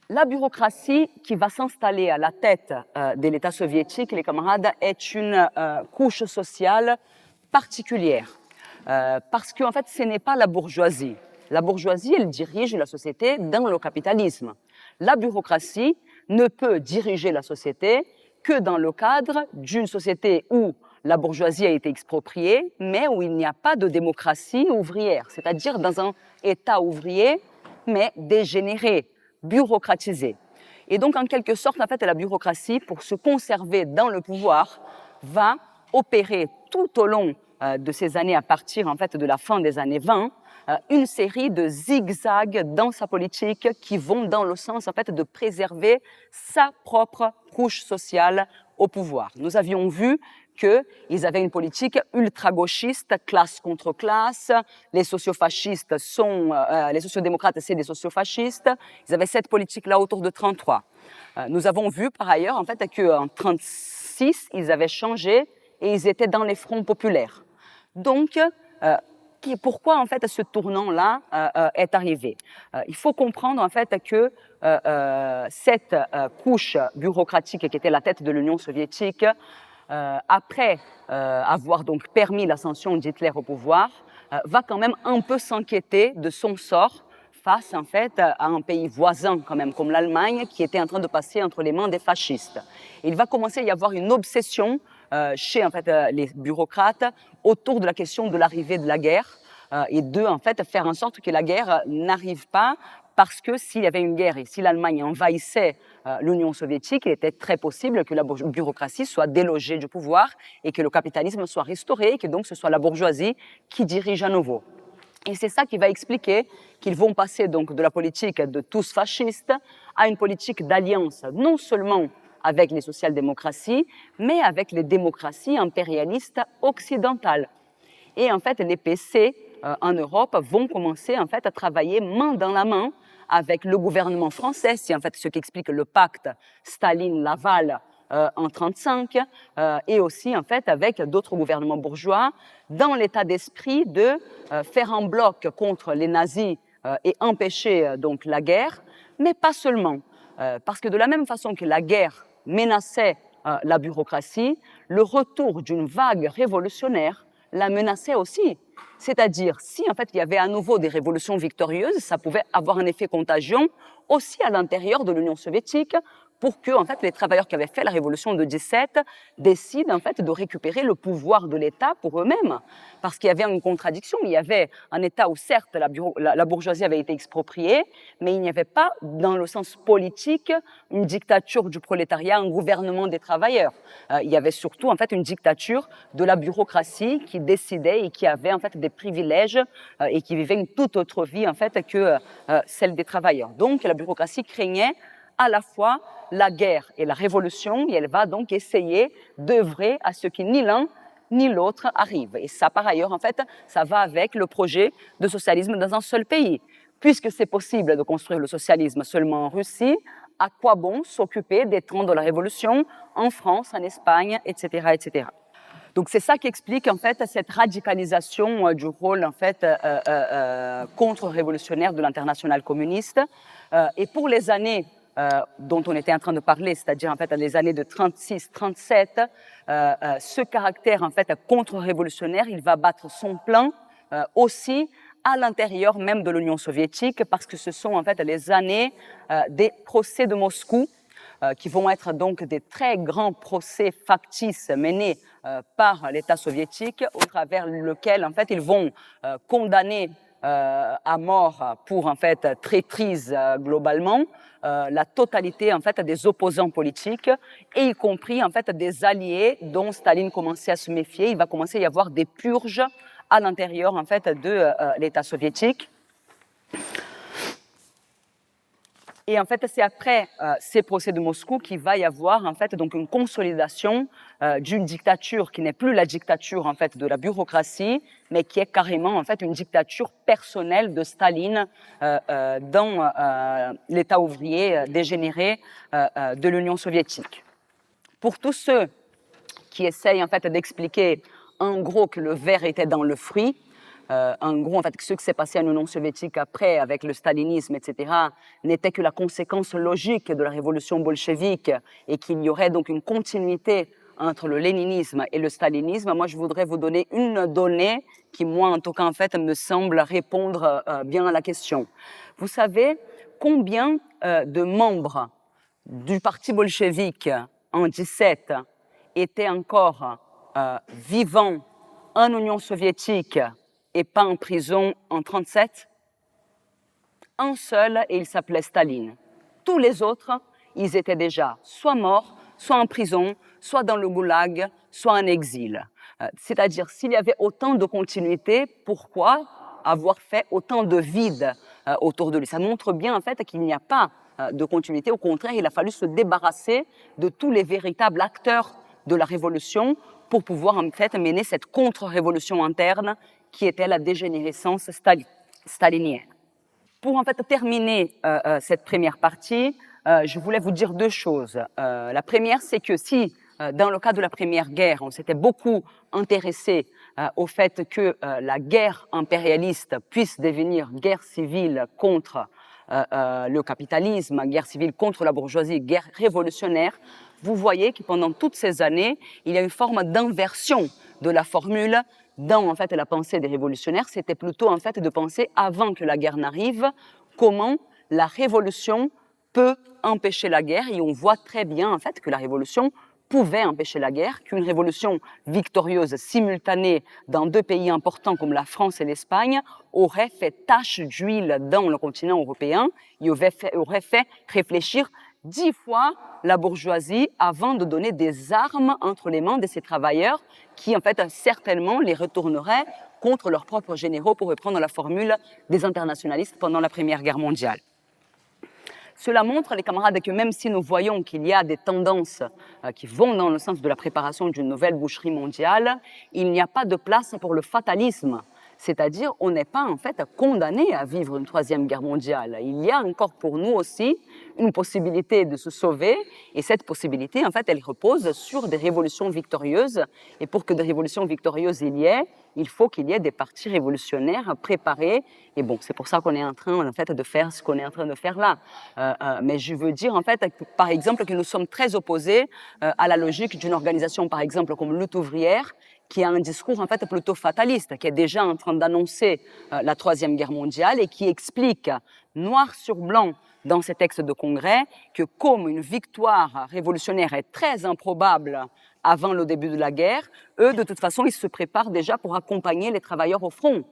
La bureaucratie qui va s'installer à la tête de l'État soviétique, les camarades, est une couche sociale particulière. Parce qu'en fait, ce n'est pas la bourgeoisie. La bourgeoisie, elle dirige la société dans le capitalisme. La bureaucratie ne peut diriger la société que dans le cadre d'une société où la bourgeoisie a été expropriée, mais où il n'y a pas de démocratie ouvrière, c'est-à-dire dans un État ouvrier, mais dégénéré, bureaucratisé. Et donc, en quelque sorte, en fait, la bureaucratie, pour se conserver dans le pouvoir, va opérer tout au long de ces années, à partir en fait de la fin des années 20, une série de zigzags dans sa politique qui vont dans le sens en fait de préserver sa propre couche sociale au pouvoir. Nous avions vu qu'ils avaient une politique ultra-gauchiste, classe contre classe. Les sociofascistes sont, les sociodémocrates, c'est des sociofascistes. Ils avaient cette politique-là autour de 33. Nous avons vu par ailleurs en fait qu'en 36, ils avaient changé et ils étaient dans les fronts populaires. Donc, pourquoi en fait ce tournant-là est arrivé? Il faut comprendre en fait que cette couche bureaucratique qui était la tête de l'Union soviétique, après avoir donc permis l'ascension d'Hitler au pouvoir, va quand même un peu s'inquiéter de son sort face en fait à un pays voisin quand même comme l'Allemagne qui était en train de passer entre les mains des fascistes. Il va commencer à y avoir une obsession chez en fait les bureaucrates autour de la question de l'arrivée de la guerre et de en fait faire en sorte que la guerre n'arrive pas, parce que s'il y avait une guerre et si l'Allemagne envahissait l'Union soviétique, il était très possible que la bureaucratie soit délogée du pouvoir et que le capitalisme soit restauré et que donc ce soit la bourgeoisie qui dirige à nouveau. Et c'est ça qui va expliquer qu'ils vont passer donc de la politique de tous fascistes à une politique d'alliance, non seulement avec les social-démocraties, mais avec les démocraties impérialistes occidentales. Et en fait, les PC en Europe vont commencer en fait à travailler main dans la main avec le gouvernement français, c'est en fait ce qui explique le pacte Staline-Laval en 1935, et aussi en fait avec d'autres gouvernements bourgeois dans l'état d'esprit de faire un bloc contre les nazis et empêcher donc la guerre, mais pas seulement, parce que de la même façon que la guerre menaçait la bureaucratie, le retour d'une vague révolutionnaire la menaçait aussi. C'est-à-dire, si en fait il y avait à nouveau des révolutions victorieuses, ça pouvait avoir un effet contagion aussi à l'intérieur de l'Union soviétique, pour que en fait, les travailleurs qui avaient fait la révolution de 17 décident en fait, de récupérer le pouvoir de l'État pour eux-mêmes. Parce qu'il y avait une contradiction. Il y avait un État où certes la bourgeoisie avait été expropriée, mais il n'y avait pas, dans le sens politique, une dictature du prolétariat, un gouvernement des travailleurs. Il y avait surtout en fait, une dictature de la bureaucratie qui décidait et qui avait en fait, des privilèges et qui vivait une toute autre vie en fait, que celle des travailleurs. Donc la bureaucratie craignait à la fois la guerre et la révolution, et elle va donc essayer d'œuvrer à ce que ni l'un ni l'autre arrive. Et ça, par ailleurs, en fait, ça va avec le projet de socialisme dans un seul pays. Puisque c'est possible de construire le socialisme seulement en Russie, à quoi bon s'occuper des temps de la révolution en France, en Espagne, etc., etc. Donc c'est ça qui explique en fait cette radicalisation du rôle en fait contre-révolutionnaire de l'internationale communiste. Et pour les années dont on était en train de parler, c'est-à-dire en fait les années de 36-37, ce caractère en fait contre-révolutionnaire, il va battre son plein aussi à l'intérieur même de l'Union soviétique, parce que ce sont en fait les années des procès de Moscou, qui vont être donc des très grands procès factices menés par l'État soviétique, au travers lequel en fait ils vont condamner à mort pour en fait traîtrise globalement la totalité en fait des opposants politiques, et y compris en fait des alliés dont Staline commençait à se méfier. Il va commencer à y avoir des purges à l'intérieur en fait de l'État soviétique. Et en fait, c'est après ces procès de Moscou qu'il va y avoir en fait donc une consolidation d'une dictature qui n'est plus la dictature en fait de la bureaucratie, mais qui est carrément en fait une dictature personnelle de Staline dans l'État ouvrier dégénéré de l'Union soviétique. Pour tous ceux qui essayent en fait d'expliquer en gros que le ver était dans le fruit, en gros, en fait, ce qui s'est passé en Union soviétique après, avec le stalinisme, etc., n'était que la conséquence logique de la révolution bolchevique, et qu'il y aurait donc une continuité entre le léninisme et le stalinisme. Moi, je voudrais vous donner une donnée qui, moi, en tout cas, en fait, me semble répondre bien à la question. Vous savez combien de membres du parti bolchevique en 17 étaient encore vivants en Union soviétique et pas en prison en 1937? Un seul, et il s'appelait Staline. Tous les autres, ils étaient déjà soit morts, soit en prison, soit dans le goulag, soit en exil. C'est-à-dire, s'il y avait autant de continuité, pourquoi avoir fait autant de vide autour de lui? Ça montre bien en fait qu'il n'y a pas de continuité. Au contraire, il a fallu se débarrasser de tous les véritables acteurs de la révolution pour pouvoir en fait mener cette contre-révolution interne qui était la dégénérescence stalinienne. Pour en fait terminer cette première partie, je voulais vous dire deux choses. La première, c'est que si dans le cas de la Première Guerre, on s'était beaucoup intéressé au fait que la guerre impérialiste puisse devenir guerre civile contre le capitalisme, guerre civile contre la bourgeoisie, guerre révolutionnaire. Vous voyez que pendant toutes ces années, il y a une forme d'inversion de la formule dans en fait la pensée des révolutionnaires. C'était plutôt en fait de penser avant que la guerre n'arrive comment la révolution peut empêcher la guerre, et on voit très bien en fait que la révolution pouvait empêcher la guerre, qu'une révolution victorieuse simultanée dans deux pays importants comme la France et l'Espagne aurait fait tache d'huile dans le continent européen et aurait fait réfléchir 10 fois la bourgeoisie avant de donner des armes entre les mains de ces travailleurs qui, en fait, certainement les retourneraient contre leurs propres généraux, pour reprendre la formule des internationalistes pendant la Première Guerre mondiale. Cela montre, les camarades, que même si nous voyons qu'il y a des tendances qui vont dans le sens de la préparation d'une nouvelle boucherie mondiale, il n'y a pas de place pour le fatalisme. C'est-à-dire, on n'est pas en fait condamné à vivre une troisième guerre mondiale. Il y a encore pour nous aussi une possibilité de se sauver, et cette possibilité, en fait, elle repose sur des révolutions victorieuses. Et pour que des révolutions victorieuses il y ait, il faut qu'il y ait des partis révolutionnaires préparés. Et bon, c'est pour ça qu'on est en train, en fait, de faire ce qu'on est en train de faire là. Mais je veux dire, en fait, par exemple, que nous sommes très opposés à la logique d'une organisation, par exemple, comme Lutte ouvrière, qui a un discours en fait plutôt fataliste, qui est déjà en train d'annoncer la Troisième Guerre mondiale et qui explique noir sur blanc dans ses textes de congrès que comme une victoire révolutionnaire est très improbable avant le début de la guerre, eux, de toute façon, ils se préparent déjà pour accompagner les travailleurs au front.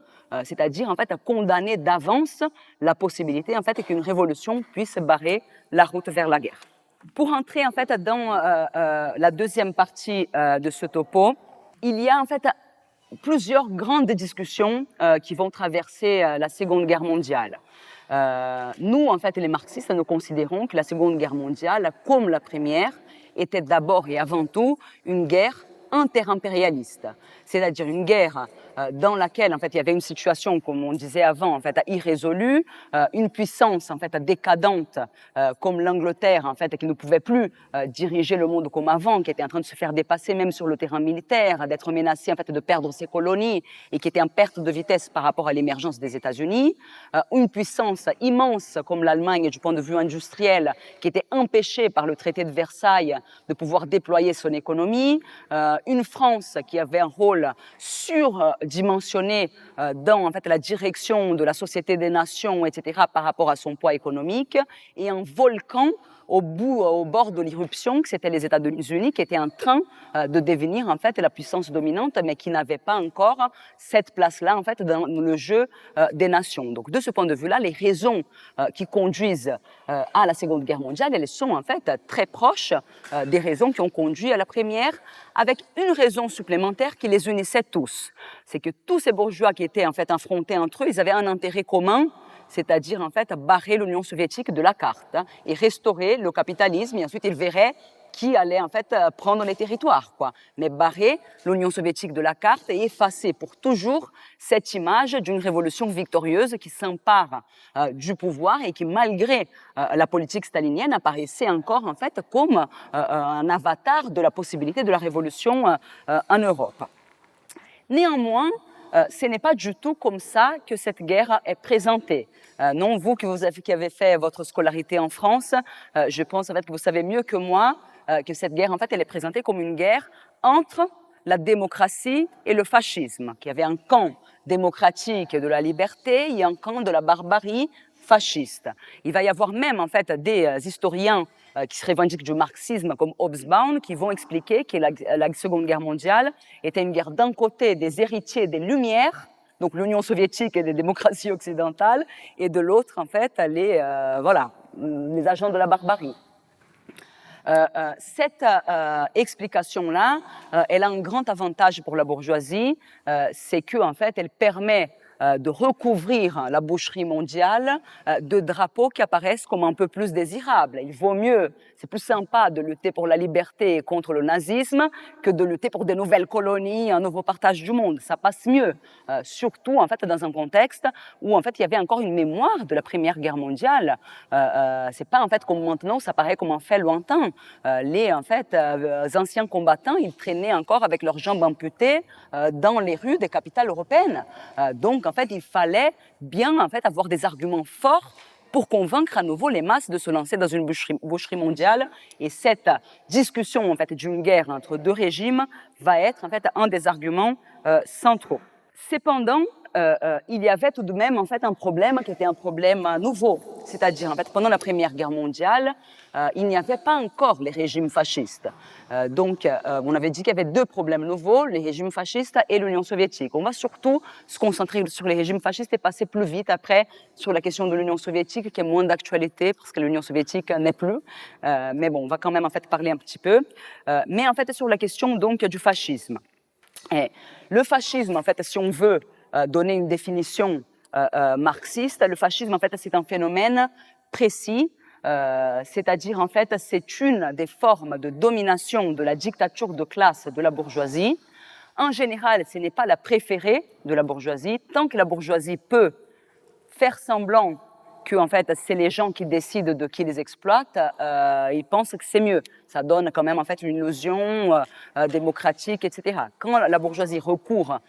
C'est-à-dire en fait à condamner d'avance la possibilité en fait qu'une révolution puisse barrer la route vers la guerre. Pour entrer en fait dans la deuxième partie de ce topo, il y a en fait plusieurs grandes discussions qui vont traverser la Seconde Guerre mondiale. Nous, en fait, les marxistes, nous considérons que la Seconde Guerre mondiale, comme la première, était d'abord et avant tout une guerre interimpérialiste, c'est-à-dire une guerre dans laquelle en fait il y avait une situation, comme on disait avant, en fait irrésolue, une puissance en fait décadente comme l'Angleterre, en fait qui ne pouvait plus diriger le monde comme avant, qui était en train de se faire dépasser même sur le terrain militaire, d'être menacée en fait de perdre ses colonies et qui était en perte de vitesse par rapport à l'émergence des États-Unis, une puissance immense comme l'Allemagne du point de vue industriel, qui était empêchée par le traité de Versailles de pouvoir déployer son économie, une France qui avait un rôle surdimensionné dans en fait, la direction de la Société des Nations, etc., par rapport à son poids économique, et un volcan au bord de l'irruption, que c'était les États-Unis, qui étaient en train de devenir en fait la puissance dominante, mais qui n'avait pas encore cette place-là en fait dans le jeu des nations. Donc de ce point de vue-là, les raisons qui conduisent à la Seconde Guerre mondiale, elles sont en fait très proches des raisons qui ont conduit à la première, avec une raison supplémentaire qui les unissait tous. C'est que tous ces bourgeois qui étaient en fait affrontés entre eux, ils avaient un intérêt commun, c'est-à-dire en fait barrer l'Union soviétique de la carte et restaurer le capitalisme, et ensuite ils verraient qui allait en fait prendre les territoires, quoi. Mais barrer l'Union soviétique de la carte et effacer pour toujours cette image d'une révolution victorieuse qui s'empare du pouvoir et qui, malgré la politique stalinienne, apparaissait encore en fait comme un avatar de la possibilité de la révolution en Europe. Néanmoins, ce n'est pas du tout comme ça que cette guerre est présentée. Non, vous qui avez fait votre scolarité en France, je pense en fait que vous savez mieux que moi que cette guerre, en fait, elle est présentée comme une guerre entre la démocratie et le fascisme, qu'il y avait un camp démocratique de la liberté et un camp de la barbarie fasciste. Il va y avoir même, en fait, des historiens qui se revendiquent du marxisme comme Hobsbawm, qui vont expliquer que la Seconde Guerre mondiale était une guerre d'un côté des héritiers des Lumières, donc l'Union soviétique et des démocraties occidentales, et de l'autre, en fait, les agents de la barbarie. Cette explication-là, elle a un grand avantage pour la bourgeoisie, c'est qu'en fait, elle permet de recouvrir la boucherie mondiale de drapeaux qui apparaissent comme un peu plus désirables. Il vaut mieux, c'est plus sympa de lutter pour la liberté et contre le nazisme que de lutter pour de nouvelles colonies, un nouveau partage du monde. Ça passe mieux, surtout en fait dans un contexte où en fait il y avait encore une mémoire de la Première Guerre mondiale. C'est pas en fait comme maintenant, ça paraît comme un fait lointain. Les anciens combattants, ils traînaient encore avec leurs jambes amputées dans les rues des capitales européennes. Donc en fait, il fallait bien en fait avoir des arguments forts pour convaincre à nouveau les masses de se lancer dans une boucherie mondiale. Et cette discussion en fait d'une guerre entre deux régimes va être en fait un des arguments centraux. Cependant, il y avait tout de même en fait un problème qui était un problème nouveau, c'est-à-dire en fait pendant la Première Guerre mondiale, il n'y avait pas encore les régimes fascistes. Donc, on avait dit qu'il y avait deux problèmes nouveaux, les régimes fascistes et l'Union soviétique. On va surtout se concentrer sur les régimes fascistes et passer plus vite après sur la question de l'Union soviétique qui est moins d'actualité parce que l'Union soviétique n'est plus. Mais bon, on va quand même en fait parler un petit peu. Mais en fait sur la question donc du fascisme. Et le fascisme, en fait, si on veut donner une définition marxiste, le fascisme, en fait, c'est un phénomène précis, c'est-à-dire, en fait, c'est une des formes de domination de la dictature de classe de la bourgeoisie. En général, ce n'est pas la préférée de la bourgeoisie, tant que la bourgeoisie peut faire semblant que en fait c'est les gens qui décident de qui les exploite, ils pensent que c'est mieux. Ça donne quand même en fait une illusion démocratique, etc. Quand la bourgeoisie recourt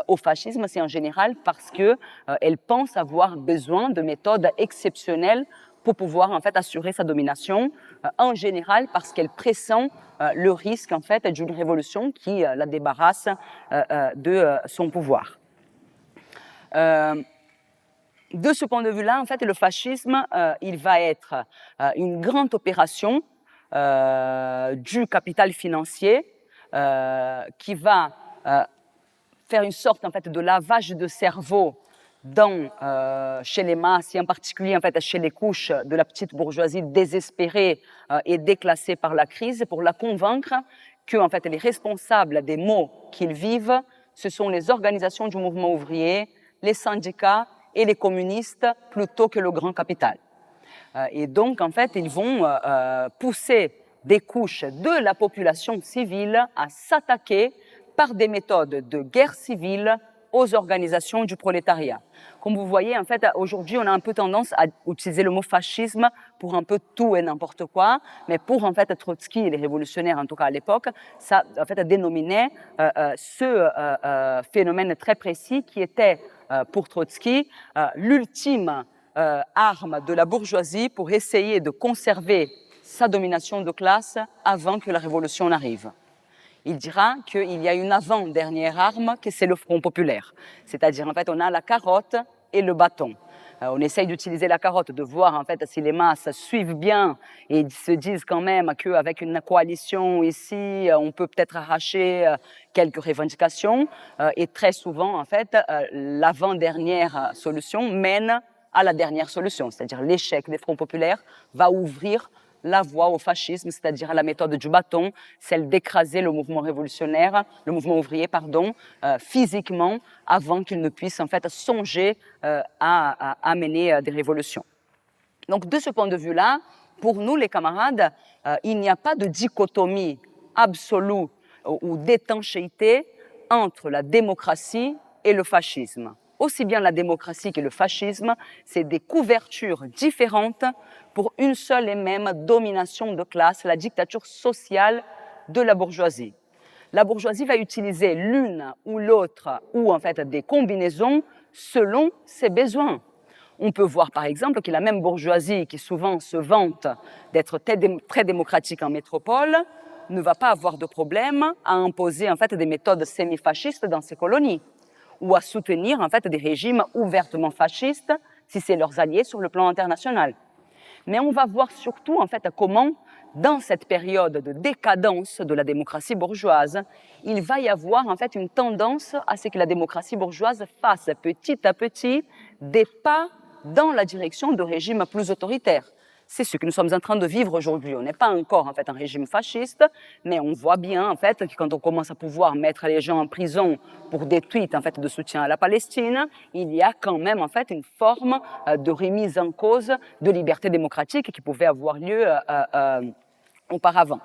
au fascisme, c'est en général parce que elle pense avoir besoin de méthodes exceptionnelles pour pouvoir en fait assurer sa domination. En général parce qu'elle pressent le risque en fait d'une révolution qui la débarrasse de son pouvoir. De ce point de vue-là, en fait, le fascisme, il va être une grande opération du capital financier qui va faire une sorte en fait, de lavage de cerveau chez les masses et en particulier en fait, chez les couches de la petite bourgeoisie désespérée et déclassée par la crise pour la convaincre que en fait, les responsables des maux qu'ils vivent, ce sont les organisations du mouvement ouvrier, les syndicats et les communistes plutôt que le grand capital. Et donc, en fait, ils vont pousser des couches de la population civile à s'attaquer par des méthodes de guerre civile aux organisations du prolétariat. Comme vous voyez, en fait, aujourd'hui, on a un peu tendance à utiliser le mot fascisme pour un peu tout et n'importe quoi, mais pour, en fait, Trotsky et les révolutionnaires, en tout cas à l'époque, ça, en fait, dénominait ce phénomène très précis qui était, pour Trotsky, l'ultime arme de la bourgeoisie pour essayer de conserver sa domination de classe avant que la révolution n'arrive. Il dira qu'il y a une avant-dernière arme, que c'est le Front populaire. C'est-à-dire, en fait, on a la carotte et le bâton. On essaye d'utiliser la carotte, de voir en fait si les masses suivent bien et se disent quand même qu'avec une coalition ici, on peut peut-être arracher quelques revendications. Et très souvent, en fait, l'avant-dernière solution mène à la dernière solution, c'est-à-dire l'échec des fronts populaires va ouvrir la voie au fascisme, c'est-à-dire à la méthode du bâton, celle d'écraser le mouvement révolutionnaire, le mouvement ouvrier, physiquement, avant qu'il ne puisse en fait songer à mener des révolutions. Donc, de ce point de vue-là, pour nous, les camarades, il n'y a pas de dichotomie absolue ou d'étanchéité entre la démocratie et le fascisme. Aussi bien la démocratie que le fascisme, c'est des couvertures différentes pour une seule et même domination de classe, la dictature sociale de la bourgeoisie. La bourgeoisie va utiliser l'une ou l'autre, ou en fait des combinaisons, selon ses besoins. On peut voir par exemple que la même bourgeoisie qui souvent se vante d'être très démocratique en métropole ne va pas avoir de problème à imposer en fait des méthodes semi-fascistes dans ses colonies ou à soutenir en fait des régimes ouvertement fascistes si c'est leurs alliés sur le plan international. Mais on va voir surtout en fait comment, dans cette période de décadence de la démocratie bourgeoise, il va y avoir en fait une tendance à ce que la démocratie bourgeoise fasse petit à petit des pas dans la direction de régimes plus autoritaires. c'est ce que nous sommes en train de vivre aujourd'hui. On n'est pas encore en fait un régime fasciste, mais on voit bien en fait que quand on commence à pouvoir mettre les gens en prison pour des tweets en fait de soutien à la Palestine, il y a quand même en fait une forme de remise en cause de liberté démocratique qui pouvait avoir lieu auparavant.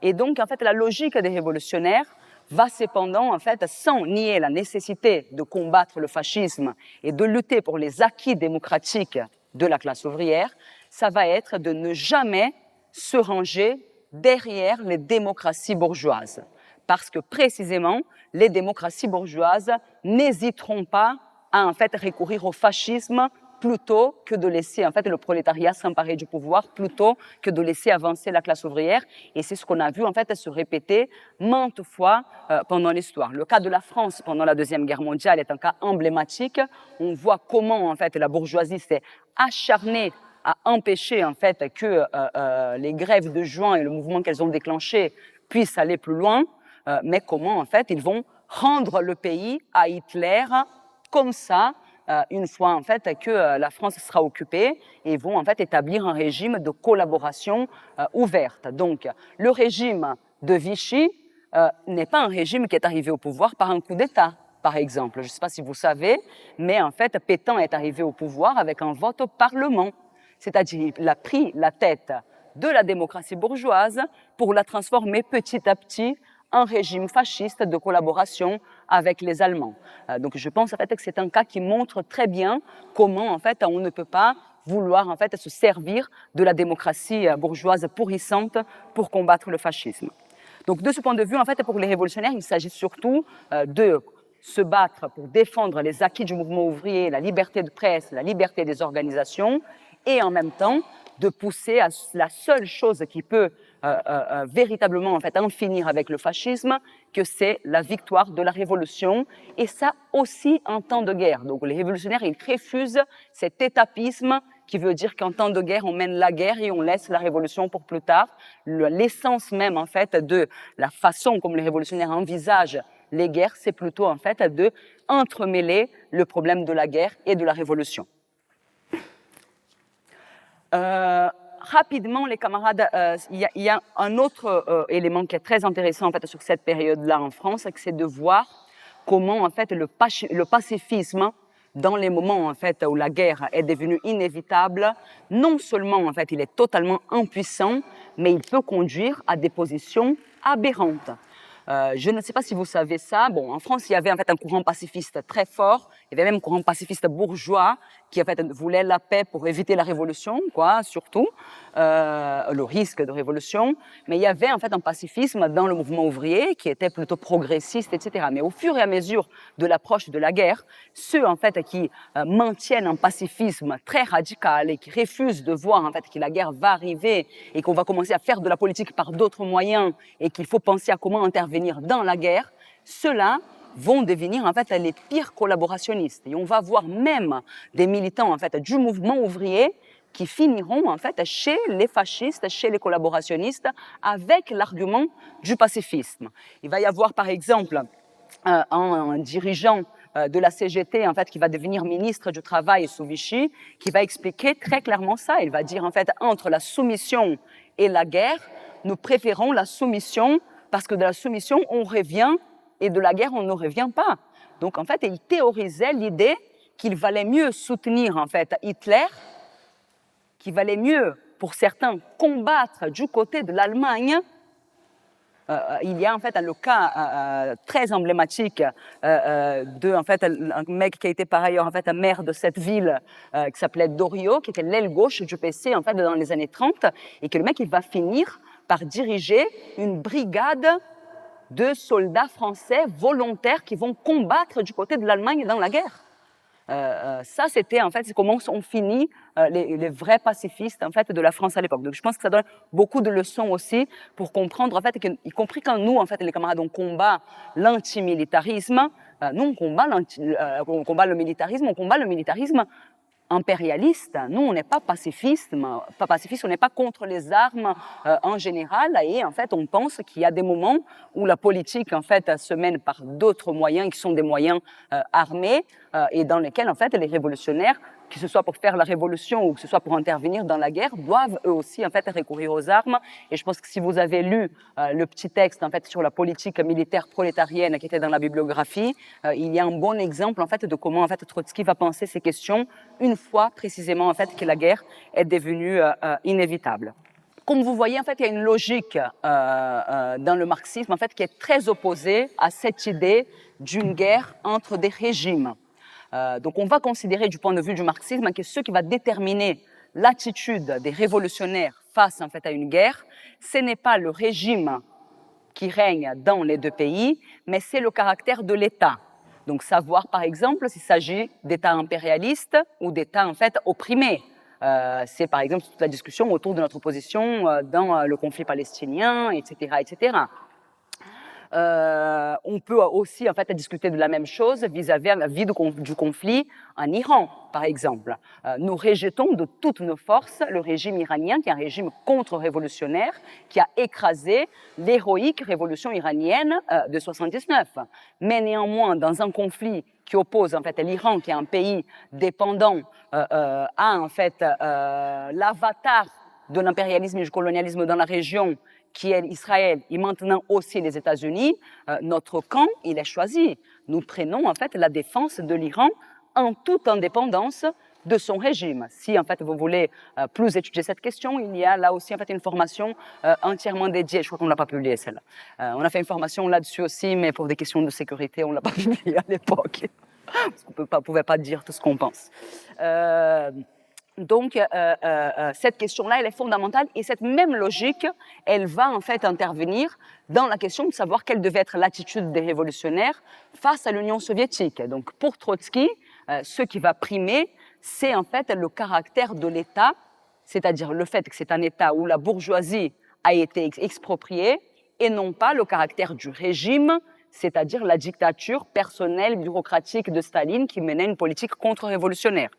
Et donc en fait la logique des révolutionnaires va cependant, en fait, sans nier la nécessité de combattre le fascisme et de lutter pour les acquis démocratiques de la classe ouvrière, ça va être de ne jamais se ranger derrière les démocraties bourgeoises. Parce que précisément, les démocraties bourgeoises n'hésiteront pas à en fait recourir au fascisme plutôt que de laisser en fait le prolétariat s'emparer du pouvoir, plutôt que de laisser avancer la classe ouvrière. Et c'est ce qu'on a vu en fait se répéter maintes fois pendant l'histoire. Le cas de la France pendant la Deuxième Guerre mondiale est un cas emblématique. On voit comment en fait la bourgeoisie s'est acharnée à empêcher en fait que les grèves de juin et le mouvement qu'elles ont déclenché puissent aller plus loin, mais comment en fait ils vont rendre le pays à Hitler comme ça, une fois en fait que la France sera occupée, et vont en fait établir un régime de collaboration ouverte. Donc le régime de Vichy n'est pas un régime qui est arrivé au pouvoir par un coup d'État, par exemple. Je ne sais pas si vous savez, mais en fait Pétain est arrivé au pouvoir avec un vote au Parlement. C'est-à-dire il a pris la tête de la démocratie bourgeoise pour la transformer petit à petit un régime fasciste de collaboration avec les Allemands. Donc je pense en fait que c'est un cas qui montre très bien comment en fait on ne peut pas vouloir en fait se servir de la démocratie bourgeoise pourrissante pour combattre le fascisme. Donc de ce point de vue en fait pour les révolutionnaires il s'agit surtout de se battre pour défendre les acquis du mouvement ouvrier, la liberté de presse, la liberté des organisations, et en même temps de pousser à la seule chose qui peut véritablement en fait en finir avec le fascisme, que c'est la victoire de la révolution, et ça aussi en temps de guerre. Donc les révolutionnaires ils refusent cet étapisme qui veut dire qu'en temps de guerre on mène la guerre et on laisse la révolution pour plus tard. L'essence même en fait de la façon comme les révolutionnaires envisagent les guerres, c'est plutôt en fait de entremêler le problème de la guerre et de la révolution. Rapidement, les camarades, il y a un autre élément qui est très intéressant en fait sur cette période-là en France, c'est de voir comment en fait le pacifisme, dans les moments en fait où la guerre est devenue inévitable, non seulement en fait il est totalement impuissant, mais il peut conduire à des positions aberrantes. Je ne sais pas si vous savez ça. Bon, en France, il y avait en fait un courant pacifiste très fort. Il y avait même un courant pacifiste bourgeois qui en fait voulait la paix pour éviter la révolution, quoi, surtout le risque de révolution. Mais il y avait en fait un pacifisme dans le mouvement ouvrier qui était plutôt progressiste, etc. Mais au fur et à mesure de l'approche de la guerre, ceux en fait qui maintiennent un pacifisme très radical et qui refusent de voir en fait que la guerre va arriver et qu'on va commencer à faire de la politique par d'autres moyens et qu'il faut penser à comment intervenir dans la guerre, ceux-là vont devenir en fait les pires collaborationnistes. Et on va voir même des militants en fait du mouvement ouvrier qui finiront en fait chez les fascistes, chez les collaborationnistes, avec l'argument du pacifisme. Il va y avoir par exemple un dirigeant de la CGT en fait qui va devenir ministre du Travail sous Vichy, qui va expliquer très clairement ça. Il va dire en fait entre la soumission et la guerre, nous préférons la soumission parce que de la soumission on revient et de la guerre on ne revient pas. Donc en fait il théorisait l'idée qu'il valait mieux soutenir en fait Hitler, qu'il valait mieux pour certains combattre du côté de l'Allemagne. Il y a en fait le cas très emblématique de en fait un mec qui a été par ailleurs en fait maire de cette ville qui s'appelait Doriot, qui était l'aile gauche du PC en fait dans les années 30, et que le mec il va finir par diriger une brigade de soldats français volontaires qui vont combattre du côté de l'Allemagne dans la guerre. Ça, c'était en fait c'est comment on finit les vrais pacifistes en fait de la France à l'époque. Donc je pense que ça donne beaucoup de leçons aussi pour comprendre en fait, y compris quand nous en fait les camarades on combat l'antimilitarisme, nous on combat le militarisme impérialiste. Nous, on n'est pas pacifiste, on n'est pas contre les armes en général. Et en fait, on pense qu'il y a des moments où la politique en fait se mène par d'autres moyens qui sont des moyens armés et dans lesquels en fait les révolutionnaires que ce soit pour faire la révolution ou que ce soit pour intervenir dans la guerre, doivent eux aussi en fait recourir aux armes. Et je pense que si vous avez lu le petit texte en fait sur la politique militaire prolétarienne qui était dans la bibliographie, il y a un bon exemple en fait de comment en fait Trotsky va penser ces questions une fois précisément en fait que la guerre est devenue inévitable. Comme vous voyez, en fait, il y a une logique dans le marxisme en fait, qui est très opposée à cette idée d'une guerre entre des régimes. Donc on va considérer du point de vue du marxisme que ce qui va déterminer l'attitude des révolutionnaires face en fait, à une guerre, ce n'est pas le régime qui règne dans les deux pays, mais c'est le caractère de l'État. Donc savoir par exemple s'il s'agit d'États impérialistes ou d'États en fait opprimés. C'est par exemple toute la discussion autour de notre position dans le conflit palestinien, etc., etc. On peut aussi en fait discuter de la même chose vis-à-vis du conflit en Iran, par exemple. Nous rejetons de toutes nos forces le régime iranien, qui est un régime contre-révolutionnaire, qui a écrasé l'héroïque révolution iranienne de 79. Mais néanmoins, dans un conflit qui oppose en fait l'Iran, qui est un pays dépendant, à en fait l'avatar de l'impérialisme et du colonialisme dans la région, qui est Israël et maintenant aussi les États-Unis, notre camp, il est choisi. Nous prenons en fait la défense de l'Iran en toute indépendance de son régime. Si en fait vous voulez plus étudier cette question, il y a là aussi en fait une formation entièrement dédiée. Je crois qu'on ne l'a pas publiée celle-là. On a fait une formation là-dessus aussi, mais pour des questions de sécurité, on ne l'a pas publiée à l'époque. Parce qu'on ne pouvait pas dire tout ce qu'on pense. Donc, cette question-là, elle est fondamentale et cette même logique, elle va en fait intervenir dans la question de savoir quelle devait être l'attitude des révolutionnaires face à l'Union soviétique. Donc, pour Trotsky, ce qui va primer, c'est en fait le caractère de l'État, c'est-à-dire le fait que c'est un État où la bourgeoisie a été expropriée et non pas le caractère du régime, c'est-à-dire la dictature personnelle, bureaucratique de Staline qui menait une politique contre-révolutionnaire.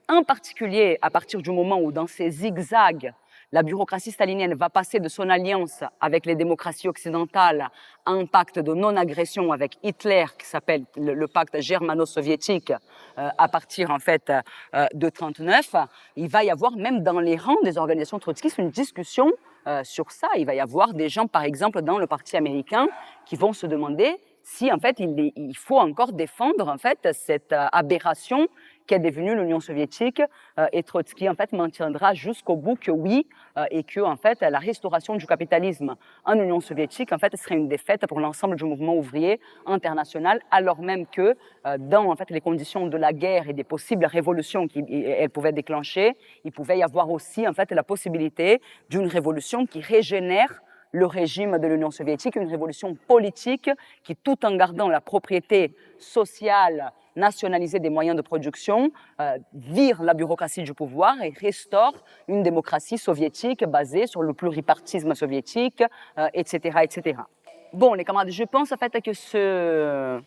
En particulier, à partir du moment où, dans ces zigzags, la bureaucratie stalinienne va passer de son alliance avec les démocraties occidentales à un pacte de non-agression avec Hitler, qui s'appelle le pacte germano-soviétique, à partir en fait de 1939, il va y avoir même dans les rangs des organisations trotskistes une discussion sur ça. Il va y avoir des gens, par exemple, dans le parti américain, qui vont se demander si en fait il faut encore défendre en fait cette aberration qui est devenue l'Union soviétique, et Trotsky en fait maintiendra jusqu'au bout que oui, et que en fait la restauration du capitalisme en Union soviétique en fait serait une défaite pour l'ensemble du mouvement ouvrier international, alors même que dans en fait les conditions de la guerre et des possibles révolutions qu'elle pouvait déclencher, il pouvait y avoir aussi en fait la possibilité d'une révolution qui régénère le régime de l'Union soviétique, une révolution politique qui, tout en gardant la propriété sociale nationalisée des moyens de production, vire la bureaucratie du pouvoir et restaure une démocratie soviétique basée sur le pluripartisme soviétique, etc., etc. Bon, les camarades, je pense en fait que ce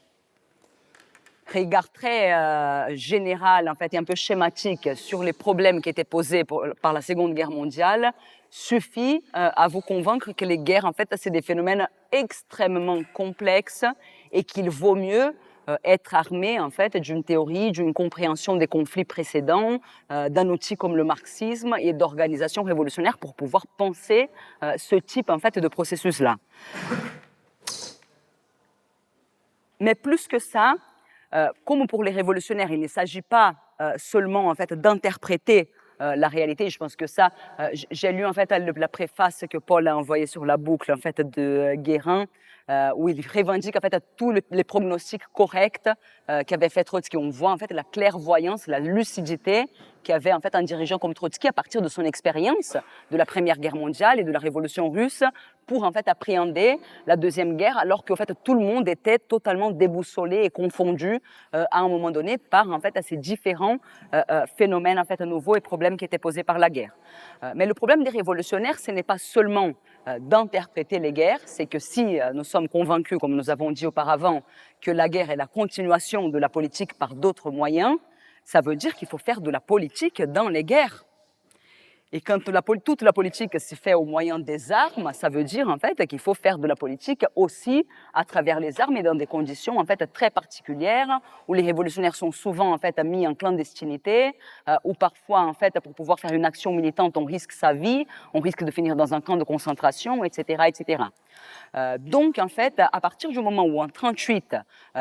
regard très général en fait, et un peu schématique sur les problèmes qui étaient posés par la Seconde Guerre mondiale suffit à vous convaincre que les guerres, en fait, c'est des phénomènes extrêmement complexes et qu'il vaut mieux être armé en fait d'une théorie, d'une compréhension des conflits précédents, d'un outil comme le marxisme et d'organisation révolutionnaire pour pouvoir penser ce type en fait de processus-là. Mais plus que ça, comme pour les révolutionnaires, il ne s'agit pas seulement en fait d'interpréter la réalité. Je pense que ça, j'ai lu en fait la préface que Paul a envoyée sur la boucle en fait de Guérin, où il revendique en fait tous les pronostics corrects qu'avait fait Trotsky. On voit en fait la clairvoyance, la lucidité qu'avait en fait un dirigeant comme Trotsky à partir de son expérience de la Première Guerre mondiale et de la Révolution russe pour en fait appréhender la Deuxième Guerre, alors qu'en fait tout le monde était totalement déboussolé et confondu à un moment donné par en fait ces différents phénomènes en fait nouveaux et problèmes qui étaient posés par la guerre. Mais le problème des révolutionnaires, ce n'est pas seulement d'interpréter les guerres, c'est que si nous sommes convaincus, comme nous avons dit auparavant, que la guerre est la continuation de la politique par d'autres moyens, ça veut dire qu'il faut faire de la politique dans les guerres. Et quand toute la politique se fait au moyen des armes, ça veut dire en fait qu'il faut faire de la politique aussi à travers les armes et dans des conditions en fait très particulières où les révolutionnaires sont souvent en fait mis en clandestinité, où parfois en fait pour pouvoir faire une action militante on risque sa vie, on risque de finir dans un camp de concentration, etc., etc. Donc, en fait, à partir du moment où, en 1938,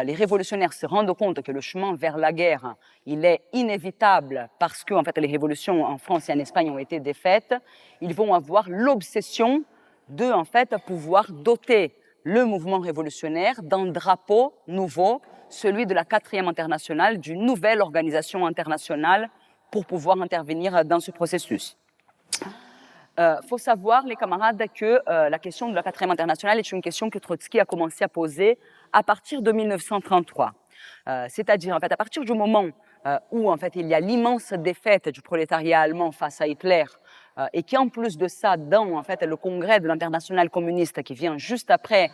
les révolutionnaires se rendent compte que le chemin vers la guerre, il est inévitable parce que, en fait, les révolutions en France et en Espagne ont été défaites, ils vont avoir l'obsession de, en fait, pouvoir doter le mouvement révolutionnaire d'un drapeau nouveau, celui de la 4e internationale, d'une nouvelle organisation internationale pour pouvoir intervenir dans ce processus. Faut savoir, les camarades, que la question de la 4e internationale est une question que Trotsky a commencé à poser à partir de 1933. C'est-à-dire, en fait, à partir du moment où, en fait, il y a l'immense défaite du prolétariat allemand face à Hitler, et qu'en plus de ça, dans, en fait, le congrès de l'internationale communiste qui vient juste après,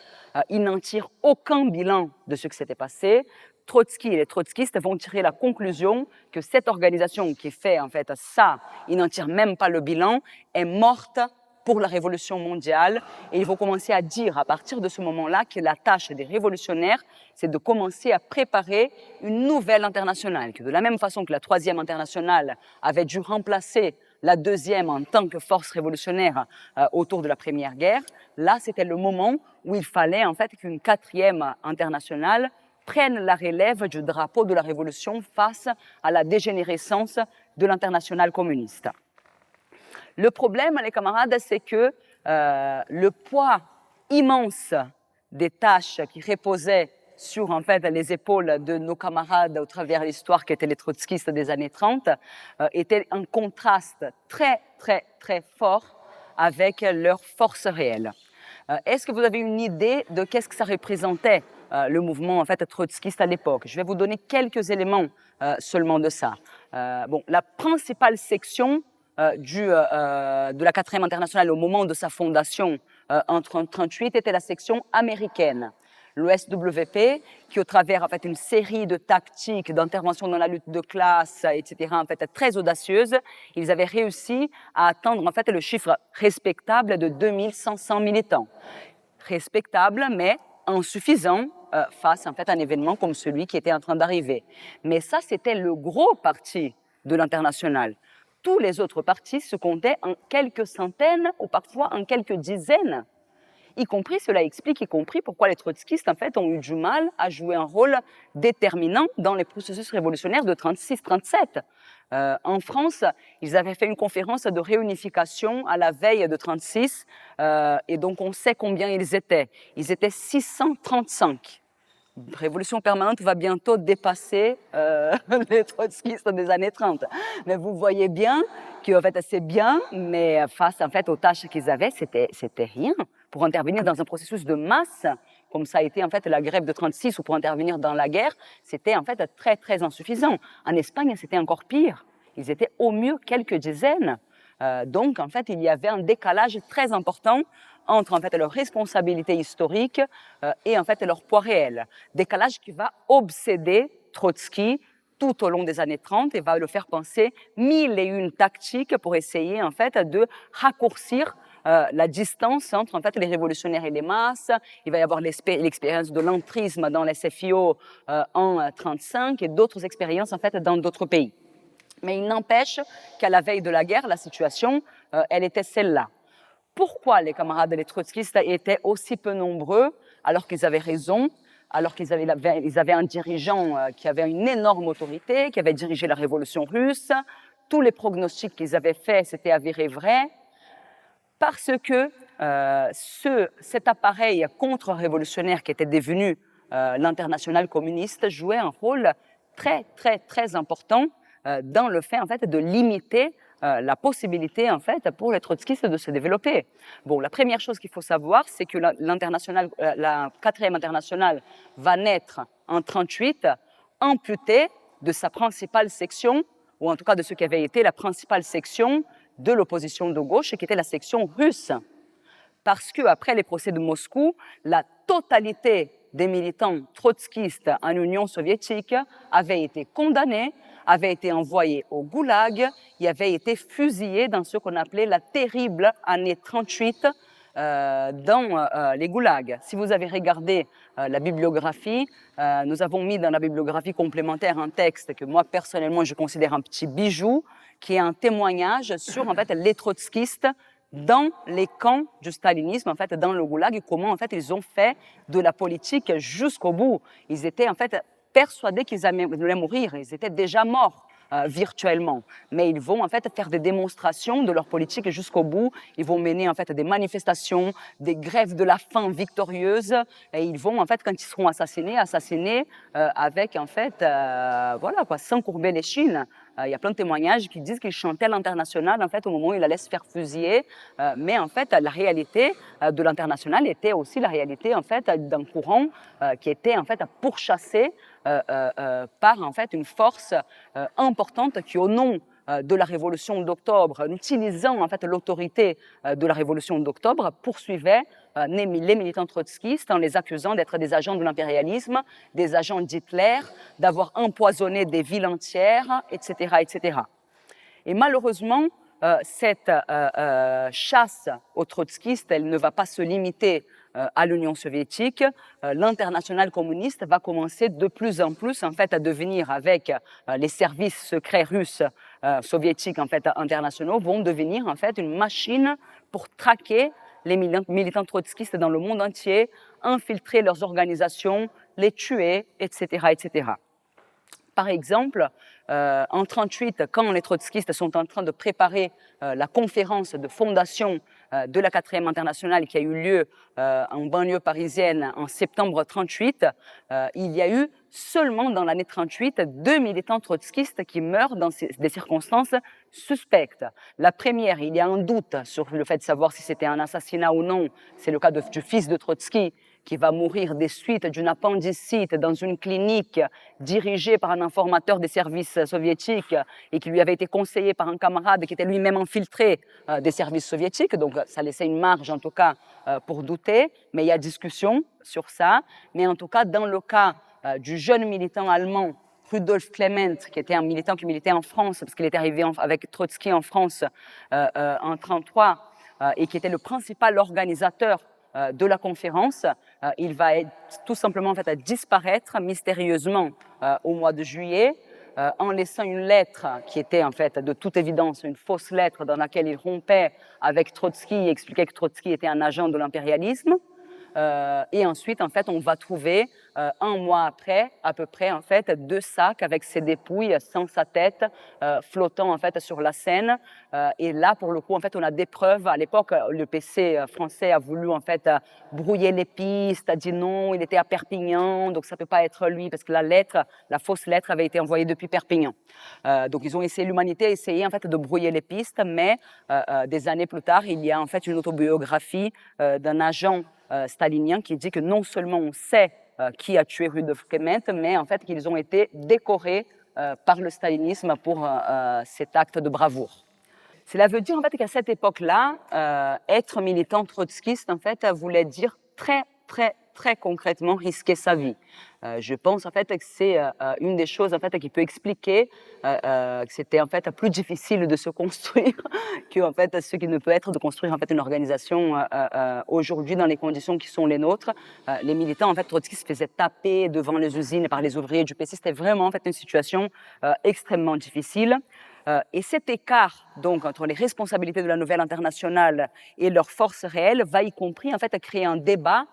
il n'en tire aucun bilan de ce qui s'était passé. Trotsky et les trotskistes vont tirer la conclusion que cette organisation qui fait en fait ça, ils n'en tirent même pas le bilan, est morte pour la révolution mondiale. Et ils vont commencer à dire à partir de ce moment-là que la tâche des révolutionnaires, c'est de commencer à préparer une nouvelle internationale, que de la même façon que la 3e internationale avait dû remplacer la 2e en tant que force révolutionnaire autour de la Première Guerre, là c'était le moment où il fallait en fait qu'une 4e internationale prennent la relève du drapeau de la Révolution face à la dégénérescence de l'internationale communiste. Le problème, les camarades, c'est que le poids immense des tâches qui reposaient sur en fait, les épaules de nos camarades au travers l'histoire qui étaient les trotskistes des années 30 était un contraste très, très, très fort avec leur force réelle. Est-ce que vous avez une idée de qu'est-ce que ça représentait le mouvement en fait trotskiste à l'époque? Je vais vous donner quelques éléments seulement de ça. La principale section de la 4e internationale au moment de sa fondation en 1938 était la section américaine. Le SWP, qui au travers en fait, une série de tactiques d'intervention dans la lutte de classe, etc., en fait, très audacieuses, ils avaient réussi à atteindre en fait, le chiffre respectable de 2500 militants. Respectable, mais insuffisant face en fait, à un événement comme celui qui était en train d'arriver. Mais ça, c'était le gros parti de l'international. Tous les autres partis se comptaient en quelques centaines ou parfois en quelques dizaines. Cela explique y compris pourquoi les trotskistes en fait, ont eu du mal à jouer un rôle déterminant dans les processus révolutionnaires de 36-37. En France, ils avaient fait une conférence de réunification à la veille de 36, et donc on sait combien ils étaient. Ils étaient 635. Révolution permanente va bientôt dépasser les trotskistes des années 30. Mais vous voyez bien que en fait, c'est bien, mais face en fait, aux tâches qu'ils avaient, c'était rien. Pour intervenir dans un processus de masse, comme ça a été en fait la grève de 36 ou pour intervenir dans la guerre, c'était en fait très très insuffisant. En Espagne, c'était encore pire. Ils étaient au mieux quelques dizaines. Donc en fait, il y avait un décalage très important entre en fait leur responsabilité historique et en fait leur poids réel. Décalage qui va obséder Trotsky tout au long des années 30 et va le faire penser 1001 tactiques pour essayer en fait de raccourcir la distance entre en fait les révolutionnaires et les masses. Il va y avoir l'expérience de l'entrisme dans les SFIO en 35 et d'autres expériences en fait dans d'autres pays. Mais il n'empêche qu'à la veille de la guerre, la situation, elle était celle-là. Pourquoi les camarades des trotskistes étaient aussi peu nombreux alors qu'ils avaient raison, alors qu'ils avaient un dirigeant qui avait une énorme autorité, qui avait dirigé la révolution russe, tous les pronostics qu'ils avaient faits s'étaient avérés vrais, parce que cet appareil contre-révolutionnaire qui était devenu l'internationale communiste jouait un rôle très, très, très important dans le fait en fait, de limiter la possibilité en fait, pour les trotskistes de se développer. Bon, la première chose qu'il faut savoir, c'est que la 4e internationale va naître en 1938, amputée de sa principale section, ou en tout cas de ce qui avait été la principale section de l'opposition de gauche, qui était la section russe. Parce qu'après les procès de Moscou, la totalité des militants trotskistes en Union soviétique avaient été condamnés avait été envoyé au goulag, il avait été fusillé dans ce qu'on appelait la terrible année 38 dans les goulags. Si vous avez regardé la bibliographie, nous avons mis dans la bibliographie complémentaire un texte que moi personnellement je considère un petit bijou, qui est un témoignage sur en fait les trotskistes dans les camps du stalinisme, en fait, dans le goulag, et comment en fait ils ont fait de la politique jusqu'au bout. Ils étaient en fait persuadés qu'ils allaient mourir, ils étaient déjà morts. Virtuellement, mais ils vont en fait faire des démonstrations de leur politique jusqu'au bout. Ils vont mener en fait des manifestations, des grèves de la faim victorieuses, et ils vont en fait, quand ils seront assassinés avec en fait voilà quoi, sans courber l'échine. Il y a plein de témoignages qui disent qu'ils chantaient l'Internationale en fait au moment où il allait se faire fusiller, mais en fait la réalité de l'Internationale était aussi la réalité en fait d'un courant qui était en fait pourchassé par en fait une force importante qui, au nom de la Révolution d'octobre, en utilisant en fait l'autorité de la Révolution d'octobre, poursuivait les militants trotskistes en les accusant d'être des agents de l'impérialisme, des agents d'Hitler, d'avoir empoisonné des villes entières, etc., etc. Et malheureusement, cette chasse aux trotskistes, elle ne va pas se limiter à l'Union soviétique. L'internationale communiste va commencer de plus en plus en fait à devenir, avec les services secrets russes, soviétiques en fait internationaux, vont devenir en fait une machine pour traquer les militants trotskistes dans le monde entier, infiltrer leurs organisations, les tuer, etc., etc. Par exemple, en 1938, quand les trotskistes sont en train de préparer la conférence de fondation de la 4e internationale qui a eu lieu en banlieue parisienne en septembre 1938, il y a eu seulement dans l'année 1938 2 militants trotskistes qui meurent dans des circonstances suspectes. La première, il y a un doute sur le fait de savoir si c'était un assassinat ou non, c'est le cas du fils de Trotsky, qui va mourir des suites d'une appendicite dans une clinique dirigée par un informateur des services soviétiques et qui lui avait été conseillé par un camarade qui était lui-même infiltré des services soviétiques. Donc ça laissait une marge en tout cas pour douter, mais il y a discussion sur ça. Mais en tout cas, dans le cas du jeune militant allemand Rudolf Clement, qui était un militant qui militait en France, parce qu'il était arrivé avec Trotsky en France en 1933, et qui était le principal organisateur de la conférence. Il va tout simplement en fait, disparaître mystérieusement au mois de juillet, en laissant une lettre qui était en fait de toute évidence une fausse lettre dans laquelle il rompait avec Trotsky et expliquait que Trotsky était un agent de l'impérialisme. Et ensuite, en fait, on va trouver un mois après, à peu près, en fait, 2 sacs avec ses dépouilles sans sa tête, flottant en fait sur la Seine. Et là, pour le coup, en fait, on a des preuves. À l'époque, le PC français a voulu en fait brouiller les pistes, a dit non, il était à Perpignan, donc ça peut pas être lui parce que la fausse lettre, avait été envoyée depuis Perpignan. Donc ils ont essayé, l'humanité a essayé en fait de brouiller les pistes, mais des années plus tard, il y a en fait une autobiographie d'un agent stalinien qui dit que non seulement on sait qui a tué Rudolf Clement, mais en fait qu'ils ont été décorés par le stalinisme pour cet acte de bravoure. Cela veut dire en fait qu'à cette époque-là, être militant trotskiste en fait voulait dire très concrètement risquer sa vie. Je pense en fait que c'est une des choses en fait qui peut expliquer que c'était en fait plus difficile de se construire que en fait ce qui ne peut être de construire en fait une organisation aujourd'hui dans les conditions qui sont les nôtres. Les militants en fait trotskistes se faisaient taper devant les usines par les ouvriers du PC. C'était vraiment en fait une situation extrêmement difficile. Et cet écart donc entre les responsabilités de la nouvelle internationale et leurs forces réelles va y compris en fait créer un débat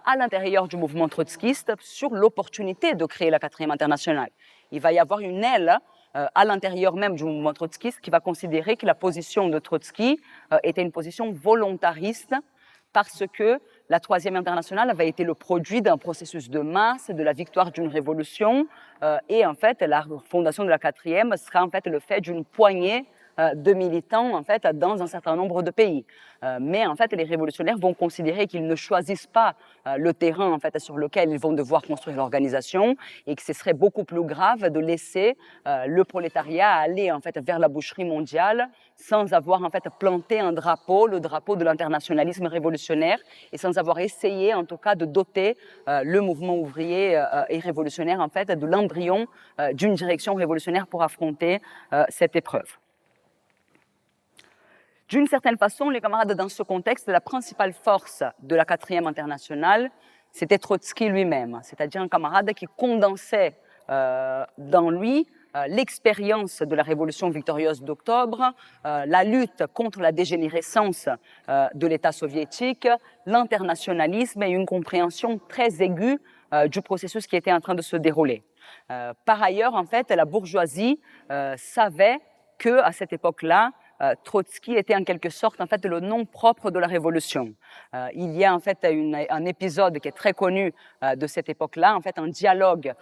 à l'intérieur du mouvement trotskiste sur l'opportunité de créer la 4e internationale. Il va y avoir une aile à l'intérieur même du mouvement trotskiste qui va considérer que la position de Trotsky était une position volontariste parce que la 3e internationale avait été le produit d'un processus de masse, de la victoire d'une révolution, et en fait la fondation de la 4e sera en fait le fait d'une poignée de militants en fait, dans un certain nombre de pays. Mais en fait, les révolutionnaires vont considérer qu'ils ne choisissent pas le terrain en fait, sur lequel ils vont devoir construire l'organisation et que ce serait beaucoup plus grave de laisser le prolétariat aller en fait, vers la boucherie mondiale sans avoir en fait, planté un drapeau, le drapeau de l'internationalisme révolutionnaire, et sans avoir essayé en tout cas de doter le mouvement ouvrier et révolutionnaire en fait, de l'embryon d'une direction révolutionnaire pour affronter cette épreuve. D'une certaine façon, les camarades, dans ce contexte, la principale force de la 4e internationale, c'était Trotsky lui-même, c'est-à-dire un camarade qui condensait dans lui l'expérience de la révolution victorieuse d'octobre, la lutte contre la dégénérescence de l'État soviétique, l'internationalisme et une compréhension très aiguë du processus qui était en train de se dérouler. Par ailleurs, en fait, la bourgeoisie savait qu'à cette époque-là, Trotsky était en quelque sorte en fait le nom propre de la révolution. Il y a en fait un épisode qui est très connu de cette époque-là, en fait un dialogue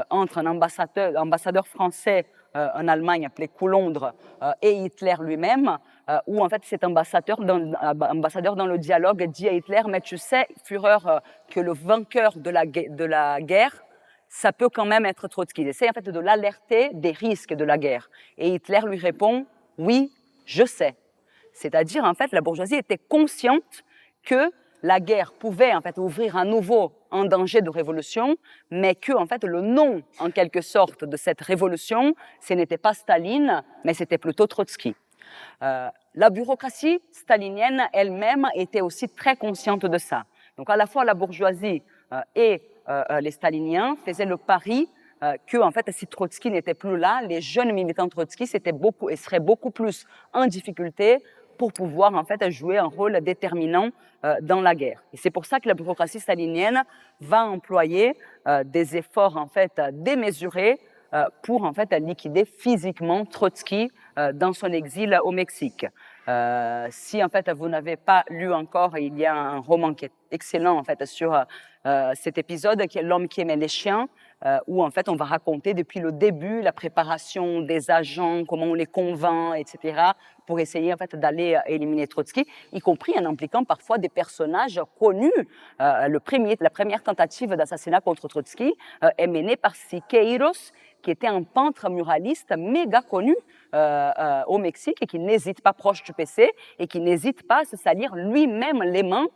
entre un ambassadeur français en Allemagne appelé Coulondre et Hitler lui-même, où en fait cet ambassadeur dans le dialogue dit à Hitler: mais tu sais, Führer, que le vainqueur de la guerre, ça peut quand même être Trotsky. Il essaie en fait de l'alerter des risques de la guerre. Et Hitler lui répond: oui, je sais. C'est-à-dire, en fait, la bourgeoisie était consciente que la guerre pouvait, en fait, ouvrir à nouveau un danger de révolution, mais que, en fait, le nom, en quelque sorte, de cette révolution, ce n'était pas Staline, mais c'était plutôt Trotsky. La bureaucratie stalinienne elle-même était aussi très consciente de ça. Donc, à la fois, la bourgeoisie et les staliniens faisaient le pari que, en fait, si Trotsky n'était plus là, les jeunes militants trotskistes seraient beaucoup plus en difficulté pour pouvoir, en fait, jouer un rôle déterminant dans la guerre. Et c'est pour ça que la bureaucratie stalinienne va employer des efforts, en fait, démesurés pour, en fait, liquider physiquement Trotsky dans son exil au Mexique. Si, en fait, vous n'avez pas lu encore, il y a un roman qui est excellent, en fait, sur cet épisode, qui est L'homme qui aimait les chiens, où en fait on va raconter depuis le début la préparation des agents, comment on les convainc, etc., pour essayer en fait d'aller éliminer Trotsky, y compris en impliquant parfois des personnages connus. La première tentative d'assassinat contre Trotsky est menée par Siqueiros, qui était un peintre muraliste méga connu au Mexique et qui n'hésite pas, proche du PC, et qui n'hésite pas à se salir lui-même les mains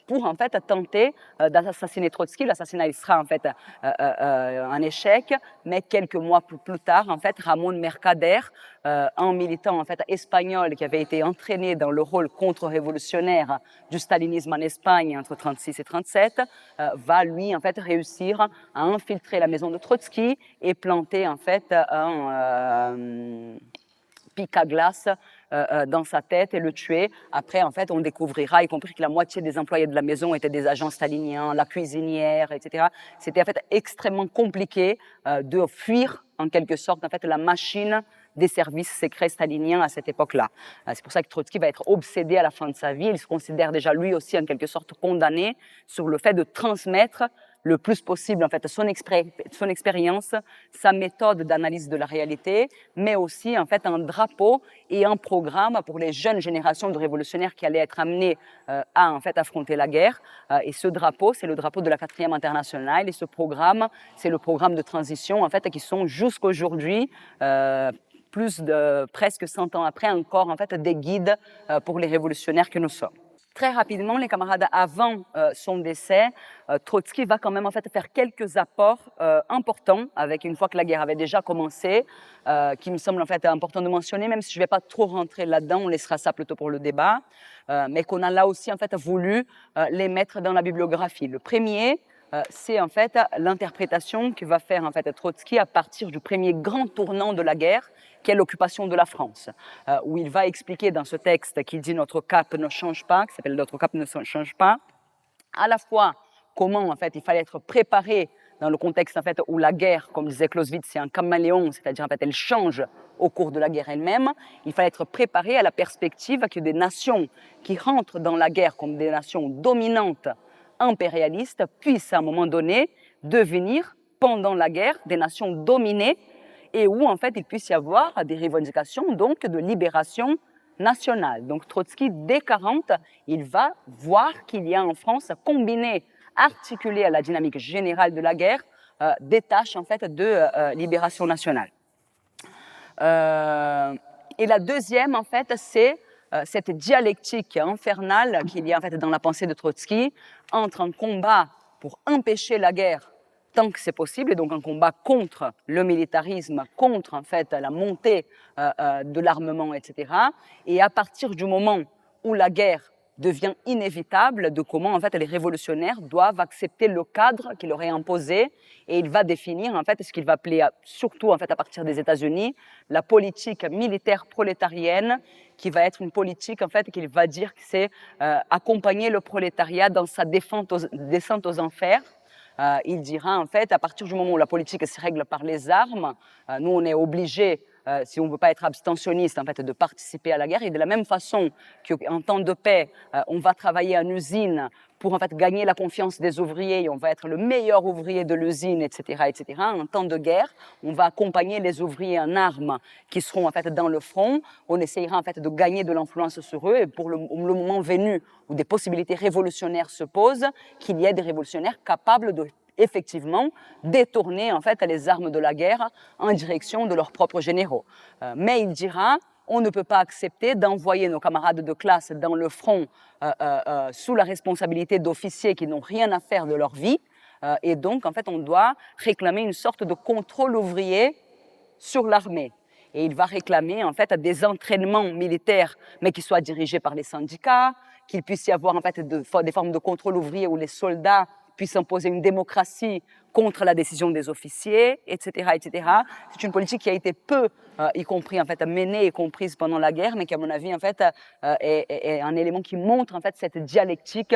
pour en fait tenter d'assassiner Trotsky. L'assassinat il sera en fait un échec, mais quelques mois plus tard, en fait, Ramón Mercader, un militant en fait espagnol qui avait été entraîné dans le rôle contre-révolutionnaire du stalinisme en Espagne entre 36 et 37, va lui en fait réussir à infiltrer la maison de Trotsky et planter en fait un pic à glace dans sa tête et le tuer. Après, en fait, on découvrira, y compris que la moitié des employés de la maison étaient des agents staliniens, la cuisinière, etc. C'était en fait extrêmement compliqué de fuir, en quelque sorte, en fait, la machine des services secrets staliniens à cette époque-là. C'est pour ça que Trotsky va être obsédé à la fin de sa vie. Il se considère déjà lui aussi en quelque sorte condamné sur le fait de transmettre le plus possible en fait son expérience, sa méthode d'analyse de la réalité, mais aussi en fait un drapeau et un programme pour les jeunes générations de révolutionnaires qui allaient être amenés à en fait affronter la guerre. Et ce drapeau, c'est le drapeau de la 4e internationale, et ce programme, c'est le programme de transition en fait qui sont jusqu'aujourd'hui plus de presque 100 ans après encore en fait des guides pour les révolutionnaires que nous sommes. Très rapidement, les camarades, avant son décès, Trotsky va quand même en fait faire quelques apports importants, avec une fois que la guerre avait déjà commencé, qui me semble en fait important de mentionner, même si je ne vais pas trop rentrer là-dedans, on laissera ça plutôt pour le débat, mais qu'on a là aussi en fait voulu les mettre dans la bibliographie. Le premier, c'est en fait l'interprétation que va faire en fait Trotsky à partir du premier grand tournant de la guerre, qui est l'occupation de la France, où il va expliquer dans ce texte qui dit « Notre cap ne change pas », qui s'appelle « Notre cap ne change pas », à la fois comment en fait il fallait être préparé dans le contexte en fait où la guerre, comme disait Clausewitz, c'est un caméléon, c'est-à-dire en fait elle change au cours de la guerre elle-même. Il fallait être préparé à la perspective que des nations qui rentrent dans la guerre comme des nations dominantes, impérialistes, puissent à un moment donné devenir, pendant la guerre, des nations dominées et où en fait il puisse y avoir des revendications donc de libération nationale. Donc Trotsky, dès 40, il va voir qu'il y a en France, combiné, articulé à la dynamique générale de la guerre, des tâches en fait de libération nationale. Et la deuxième, en fait, c'est cette dialectique infernale qu'il y a en fait dans la pensée de Trotsky entre un combat pour empêcher la guerre tant que c'est possible, et donc un combat contre le militarisme, contre en fait la montée de l'armement, etc. Et à partir du moment où la guerre devient inévitable, de comment en fait les révolutionnaires doivent accepter le cadre qu'il leur est imposé, et il va définir en fait ce qu'il va appeler, surtout en fait à partir des États-Unis, la politique militaire prolétarienne, qui va être une politique en fait qu'il va dire que c'est accompagner le prolétariat dans sa descente aux enfers. Il dira en fait, à partir du moment où la politique se règle par les armes, nous on est obligés, si on ne veut pas être abstentionniste, en fait, de participer à la guerre. Et de la même façon qu'en temps de paix, on va travailler en usine pour en fait gagner la confiance des ouvriers, et on va être le meilleur ouvrier de l'usine, etc., etc. En temps de guerre, on va accompagner les ouvriers en armes qui seront en fait dans le front. On essayera en fait de gagner de l'influence sur eux, et pour le moment venu où des possibilités révolutionnaires se posent, qu'il y ait des révolutionnaires capables de effectivement détourner en fait les armes de la guerre en direction de leurs propres généraux. Mais il dira, on ne peut pas accepter d'envoyer nos camarades de classe dans le front sous la responsabilité d'officiers qui n'ont rien à faire de leur vie, et donc en fait on doit réclamer une sorte de contrôle ouvrier sur l'armée. Et il va réclamer en fait des entraînements militaires, mais qui soient dirigés par les syndicats, qu'il puisse y avoir en fait des formes de contrôle ouvrier où les soldats puissent imposer une démocratie contre la décision des officiers, etc., etc. C'est une politique qui a été peu, y compris en fait menée et comprise pendant la guerre, mais qui à mon avis en fait est un élément qui montre en fait cette dialectique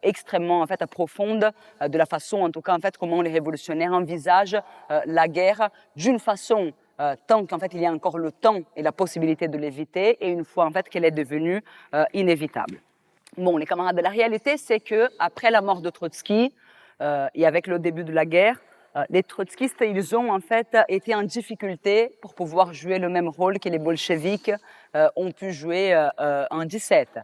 extrêmement en fait profonde de la façon, en tout cas en fait, comment les révolutionnaires envisagent la guerre d'une façon tant qu'en fait il y a encore le temps et la possibilité de l'éviter, et une fois en fait qu'elle est devenue inévitable. Bon, les camarades, la réalité, c'est que après la mort de Trotsky et avec le début de la guerre, les trotskistes, ils ont en fait été en difficulté pour pouvoir jouer le même rôle que les bolcheviks ont pu jouer en 17.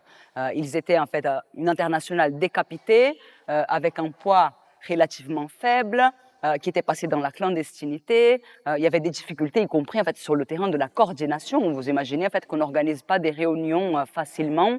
Ils étaient en fait une internationale décapitée, avec un poids relativement faible, qui était passé dans la clandestinité. Il y avait des difficultés, y compris en fait sur le terrain de la coordination. Vous imaginez en fait qu'on n'organise pas des réunions facilement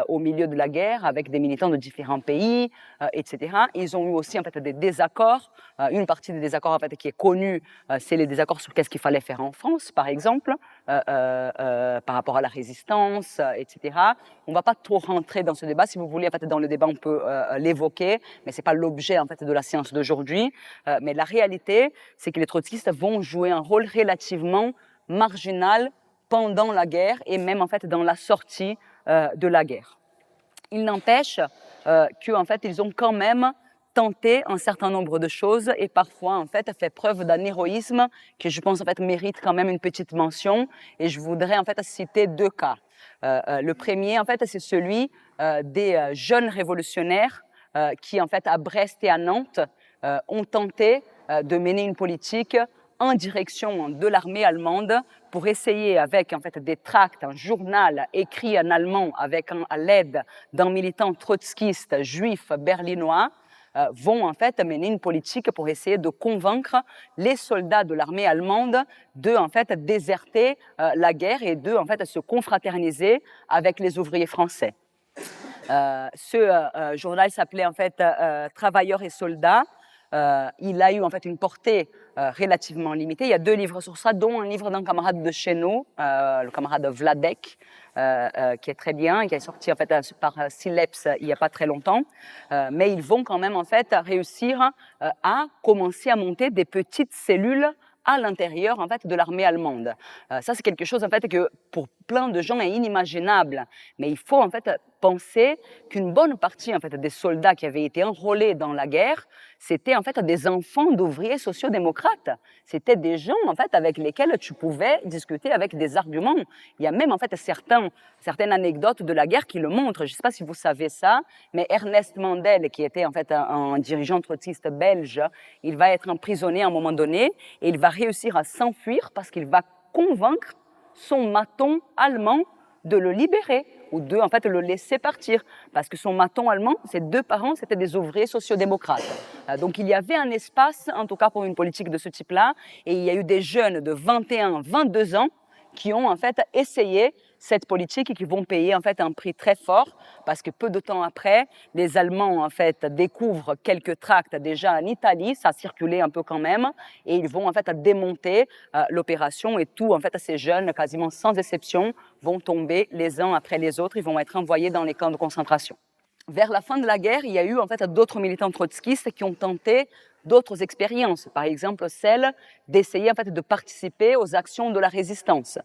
au milieu de la guerre avec des militants de différents pays, etc. Ils ont eu aussi en fait des désaccords. Une partie des désaccords en fait qui est connue, c'est les désaccords sur qu'est-ce qu'il fallait faire en France, par exemple, par rapport à la résistance, etc. On ne va pas trop rentrer dans ce débat. Si vous voulez, en fait, dans le débat, on peut l'évoquer, mais c'est pas l'objet en fait de la séance d'aujourd'hui. Mais la réalité, c'est que les trotskistes vont jouer un rôle relativement marginal pendant la guerre et même en fait dans la sortie de la guerre. Il n'empêche qu'en fait, ils ont quand même tenté un certain nombre de choses et parfois en fait fait preuve d'un héroïsme qui, je pense, en fait mérite quand même une petite mention. Et je voudrais en fait citer deux cas. Le premier, en fait, c'est celui des jeunes révolutionnaires qui, en fait, à Brest et à Nantes, ont tenté de mener une politique en direction de l'armée allemande pour essayer, avec en fait des tracts, un journal écrit en allemand à l'aide d'un militant trotskiste juif berlinois, vont en fait mener une politique pour essayer de convaincre les soldats de l'armée allemande de en fait déserter la guerre et de en fait se confraterniser avec les ouvriers français. Ce journal s'appelait en fait Travailleurs et soldats. Il a eu en fait une portée relativement limitée. Il y a deux livres sur ça, dont un livre d'un camarade de chez nous, le camarade Vladek, qui est très bien, qui est sorti en fait par Sileps il n'y a pas très longtemps. Mais ils vont quand même en fait réussir à commencer à monter des petites cellules à l'intérieur en fait de l'armée allemande. Ça c'est quelque chose en fait que pour plein de gens est inimaginable, mais il faut en fait penser qu'une bonne partie en fait, des soldats qui avaient été enrôlés dans la guerre, c'était en fait des enfants d'ouvriers sociaux-démocrates. C'était des gens en fait, avec lesquels tu pouvais discuter avec des arguments. Il y a même en fait, certaines anecdotes de la guerre qui le montrent. Je ne sais pas si vous savez ça, mais Ernest Mandel, qui était en fait un dirigeant trotskiste belge, il va être emprisonné à un moment donné et il va réussir à s'enfuir parce qu'il va convaincre son maton allemand de le libérer ou de en fait, le laisser partir. Parce que son maton allemand, ses deux parents, c'était des ouvriers sociodémocrates. Donc il y avait un espace, en tout cas pour une politique de ce type-là, et il y a eu des jeunes de 21, 22 ans qui ont en fait essayé cette politique et qui vont payer en fait un prix très fort parce que peu de temps après, les Allemands en fait découvrent quelques tracts déjà en Italie, ça circulait un peu quand même, et ils vont en fait démonter l'opération et tout en fait ces jeunes, quasiment sans exception, vont tomber les uns après les autres, ils vont être envoyés dans les camps de concentration. Vers la fin de la guerre, il y a eu en fait d'autres militants trotskistes qui ont tenté d'autres expériences, par exemple celle d'essayer en fait de participer aux actions de la résistance.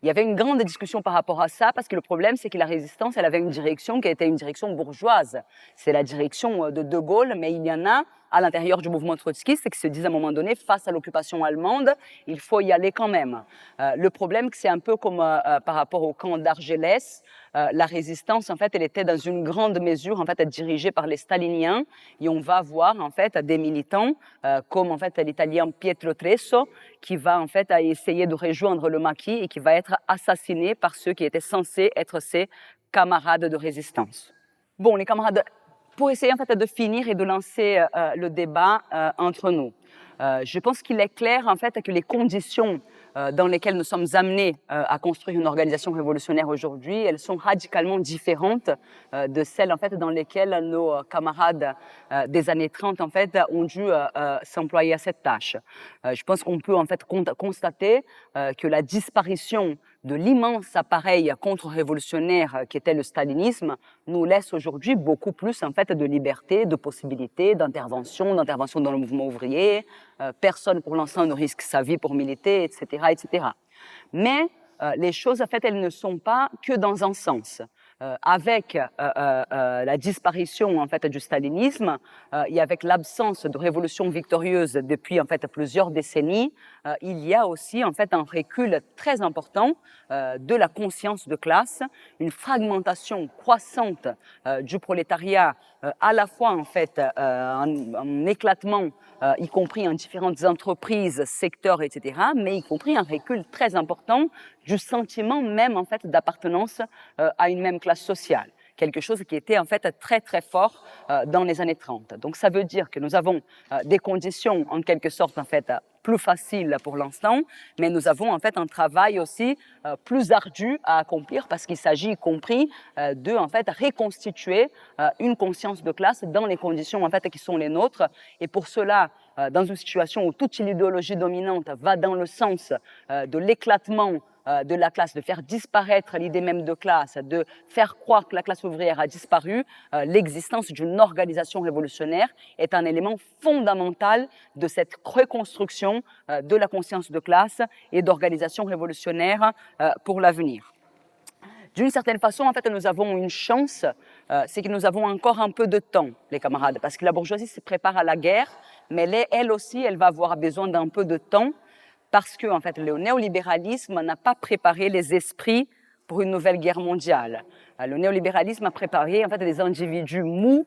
Il y avait une grande discussion par rapport à ça, parce que le problème, c'est que la résistance, elle avait une direction qui était une direction bourgeoise. C'est la direction de De Gaulle, mais il y en a à l'intérieur du mouvement trotskiste qui se disent à un moment donné, face à l'occupation allemande, il faut y aller quand même. Le problème, c'est un peu comme par rapport au camp d'Argelès. La résistance, en fait, elle était dans une grande mesure, en fait, dirigée par les staliniens. Et on va voir, en fait, des militants, comme, en fait, l'italien Pietro Tresso, qui va, en fait, essayer de rejoindre le maquis et qui va être assassiné par ceux qui étaient censés être ses camarades de résistance. Bon, les camarades, pour essayer, en fait, de finir et de lancer le débat entre nous. Je pense qu'il est clair, en fait, que les conditions dans lesquelles nous sommes amenés à construire une organisation révolutionnaire aujourd'hui, elles sont radicalement différentes de celles en fait, dans lesquelles nos camarades des années 30 en fait, ont dû s'employer à cette tâche. Je pense qu'on peut en fait, constater que la disparition de l'immense appareil contre-révolutionnaire qui était le stalinisme nous laisse aujourd'hui beaucoup plus en fait, de liberté, de possibilités, d'intervention dans le mouvement ouvrier. Personne pour l'instant ne risque sa vie pour militer, etc. etc. Mais les choses, en fait, elles ne sont pas que dans un sens. Avec la disparition en fait du stalinisme et avec l'absence de révolution victorieuse depuis en fait plusieurs décennies, il y a aussi en fait un recul très important de la conscience de classe, une fragmentation croissante du prolétariat, à la fois en fait un éclatement, y compris en différentes entreprises, secteurs, etc., mais y compris un recul très important du sentiment même en fait d'appartenance à une même classe sociale, quelque chose qui était en fait très très fort dans les années 30. Donc ça veut dire que nous avons des conditions en quelque sorte en fait plus faciles pour l'instant, mais nous avons en fait un travail aussi plus ardu à accomplir parce qu'il s'agit y compris de en fait reconstituer une conscience de classe dans les conditions en fait qui sont les nôtres, et pour cela dans une situation où toute l'idéologie dominante va dans le sens de l'éclatement de la classe, de faire disparaître l'idée même de classe, de faire croire que la classe ouvrière a disparu, l'existence d'une organisation révolutionnaire est un élément fondamental de cette reconstruction de la conscience de classe et d'organisation révolutionnaire pour l'avenir. D'une certaine façon, en fait, nous avons une chance, c'est que nous avons encore un peu de temps, les camarades, parce que la bourgeoisie se prépare à la guerre, mais elle aussi, elle va avoir besoin d'un peu de temps, parce que en fait, le néolibéralisme n'a pas préparé les esprits pour une nouvelle guerre mondiale. Le néolibéralisme a préparé en fait, des individus mous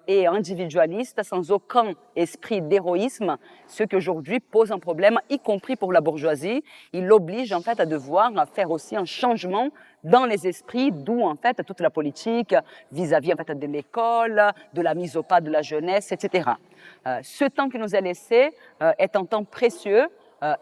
et individualistes sans aucun esprit d'héroïsme, ce qui aujourd'hui pose un problème, y compris pour la bourgeoisie. Il l'oblige en fait à devoir faire aussi un changement dans les esprits, d'où en fait toute la politique vis-à-vis en fait, de l'école, de la mise au pas de la jeunesse, etc. Ce temps qui nous est laissé est un temps précieux.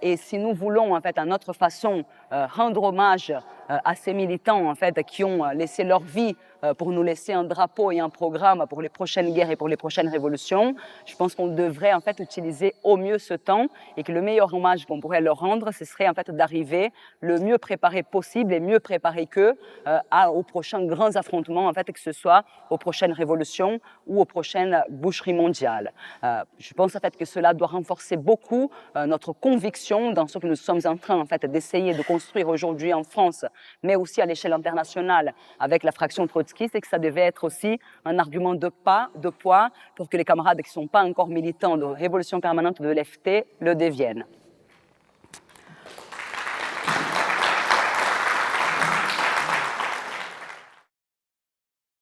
Et si nous voulons, en fait, à notre façon, rendre hommage à ces militants, en fait, qui ont laissé leur vie pour nous laisser un drapeau et un programme pour les prochaines guerres et pour les prochaines révolutions. Je pense qu'on devrait en fait utiliser au mieux ce temps et que le meilleur hommage qu'on pourrait leur rendre, ce serait en fait d'arriver le mieux préparé possible et mieux préparé qu'eux aux prochains grands affrontements, en fait, que ce soit aux prochaines révolutions ou aux prochaines boucheries mondiales. Je pense en fait que cela doit renforcer beaucoup notre conviction dans ce que nous sommes en train en fait d'essayer de construire aujourd'hui en France, mais aussi à l'échelle internationale avec la fraction trotskiste, et que ça devait être aussi un argument de poids pour que les camarades qui ne sont pas encore militants de Révolution permanente de l'FT le deviennent.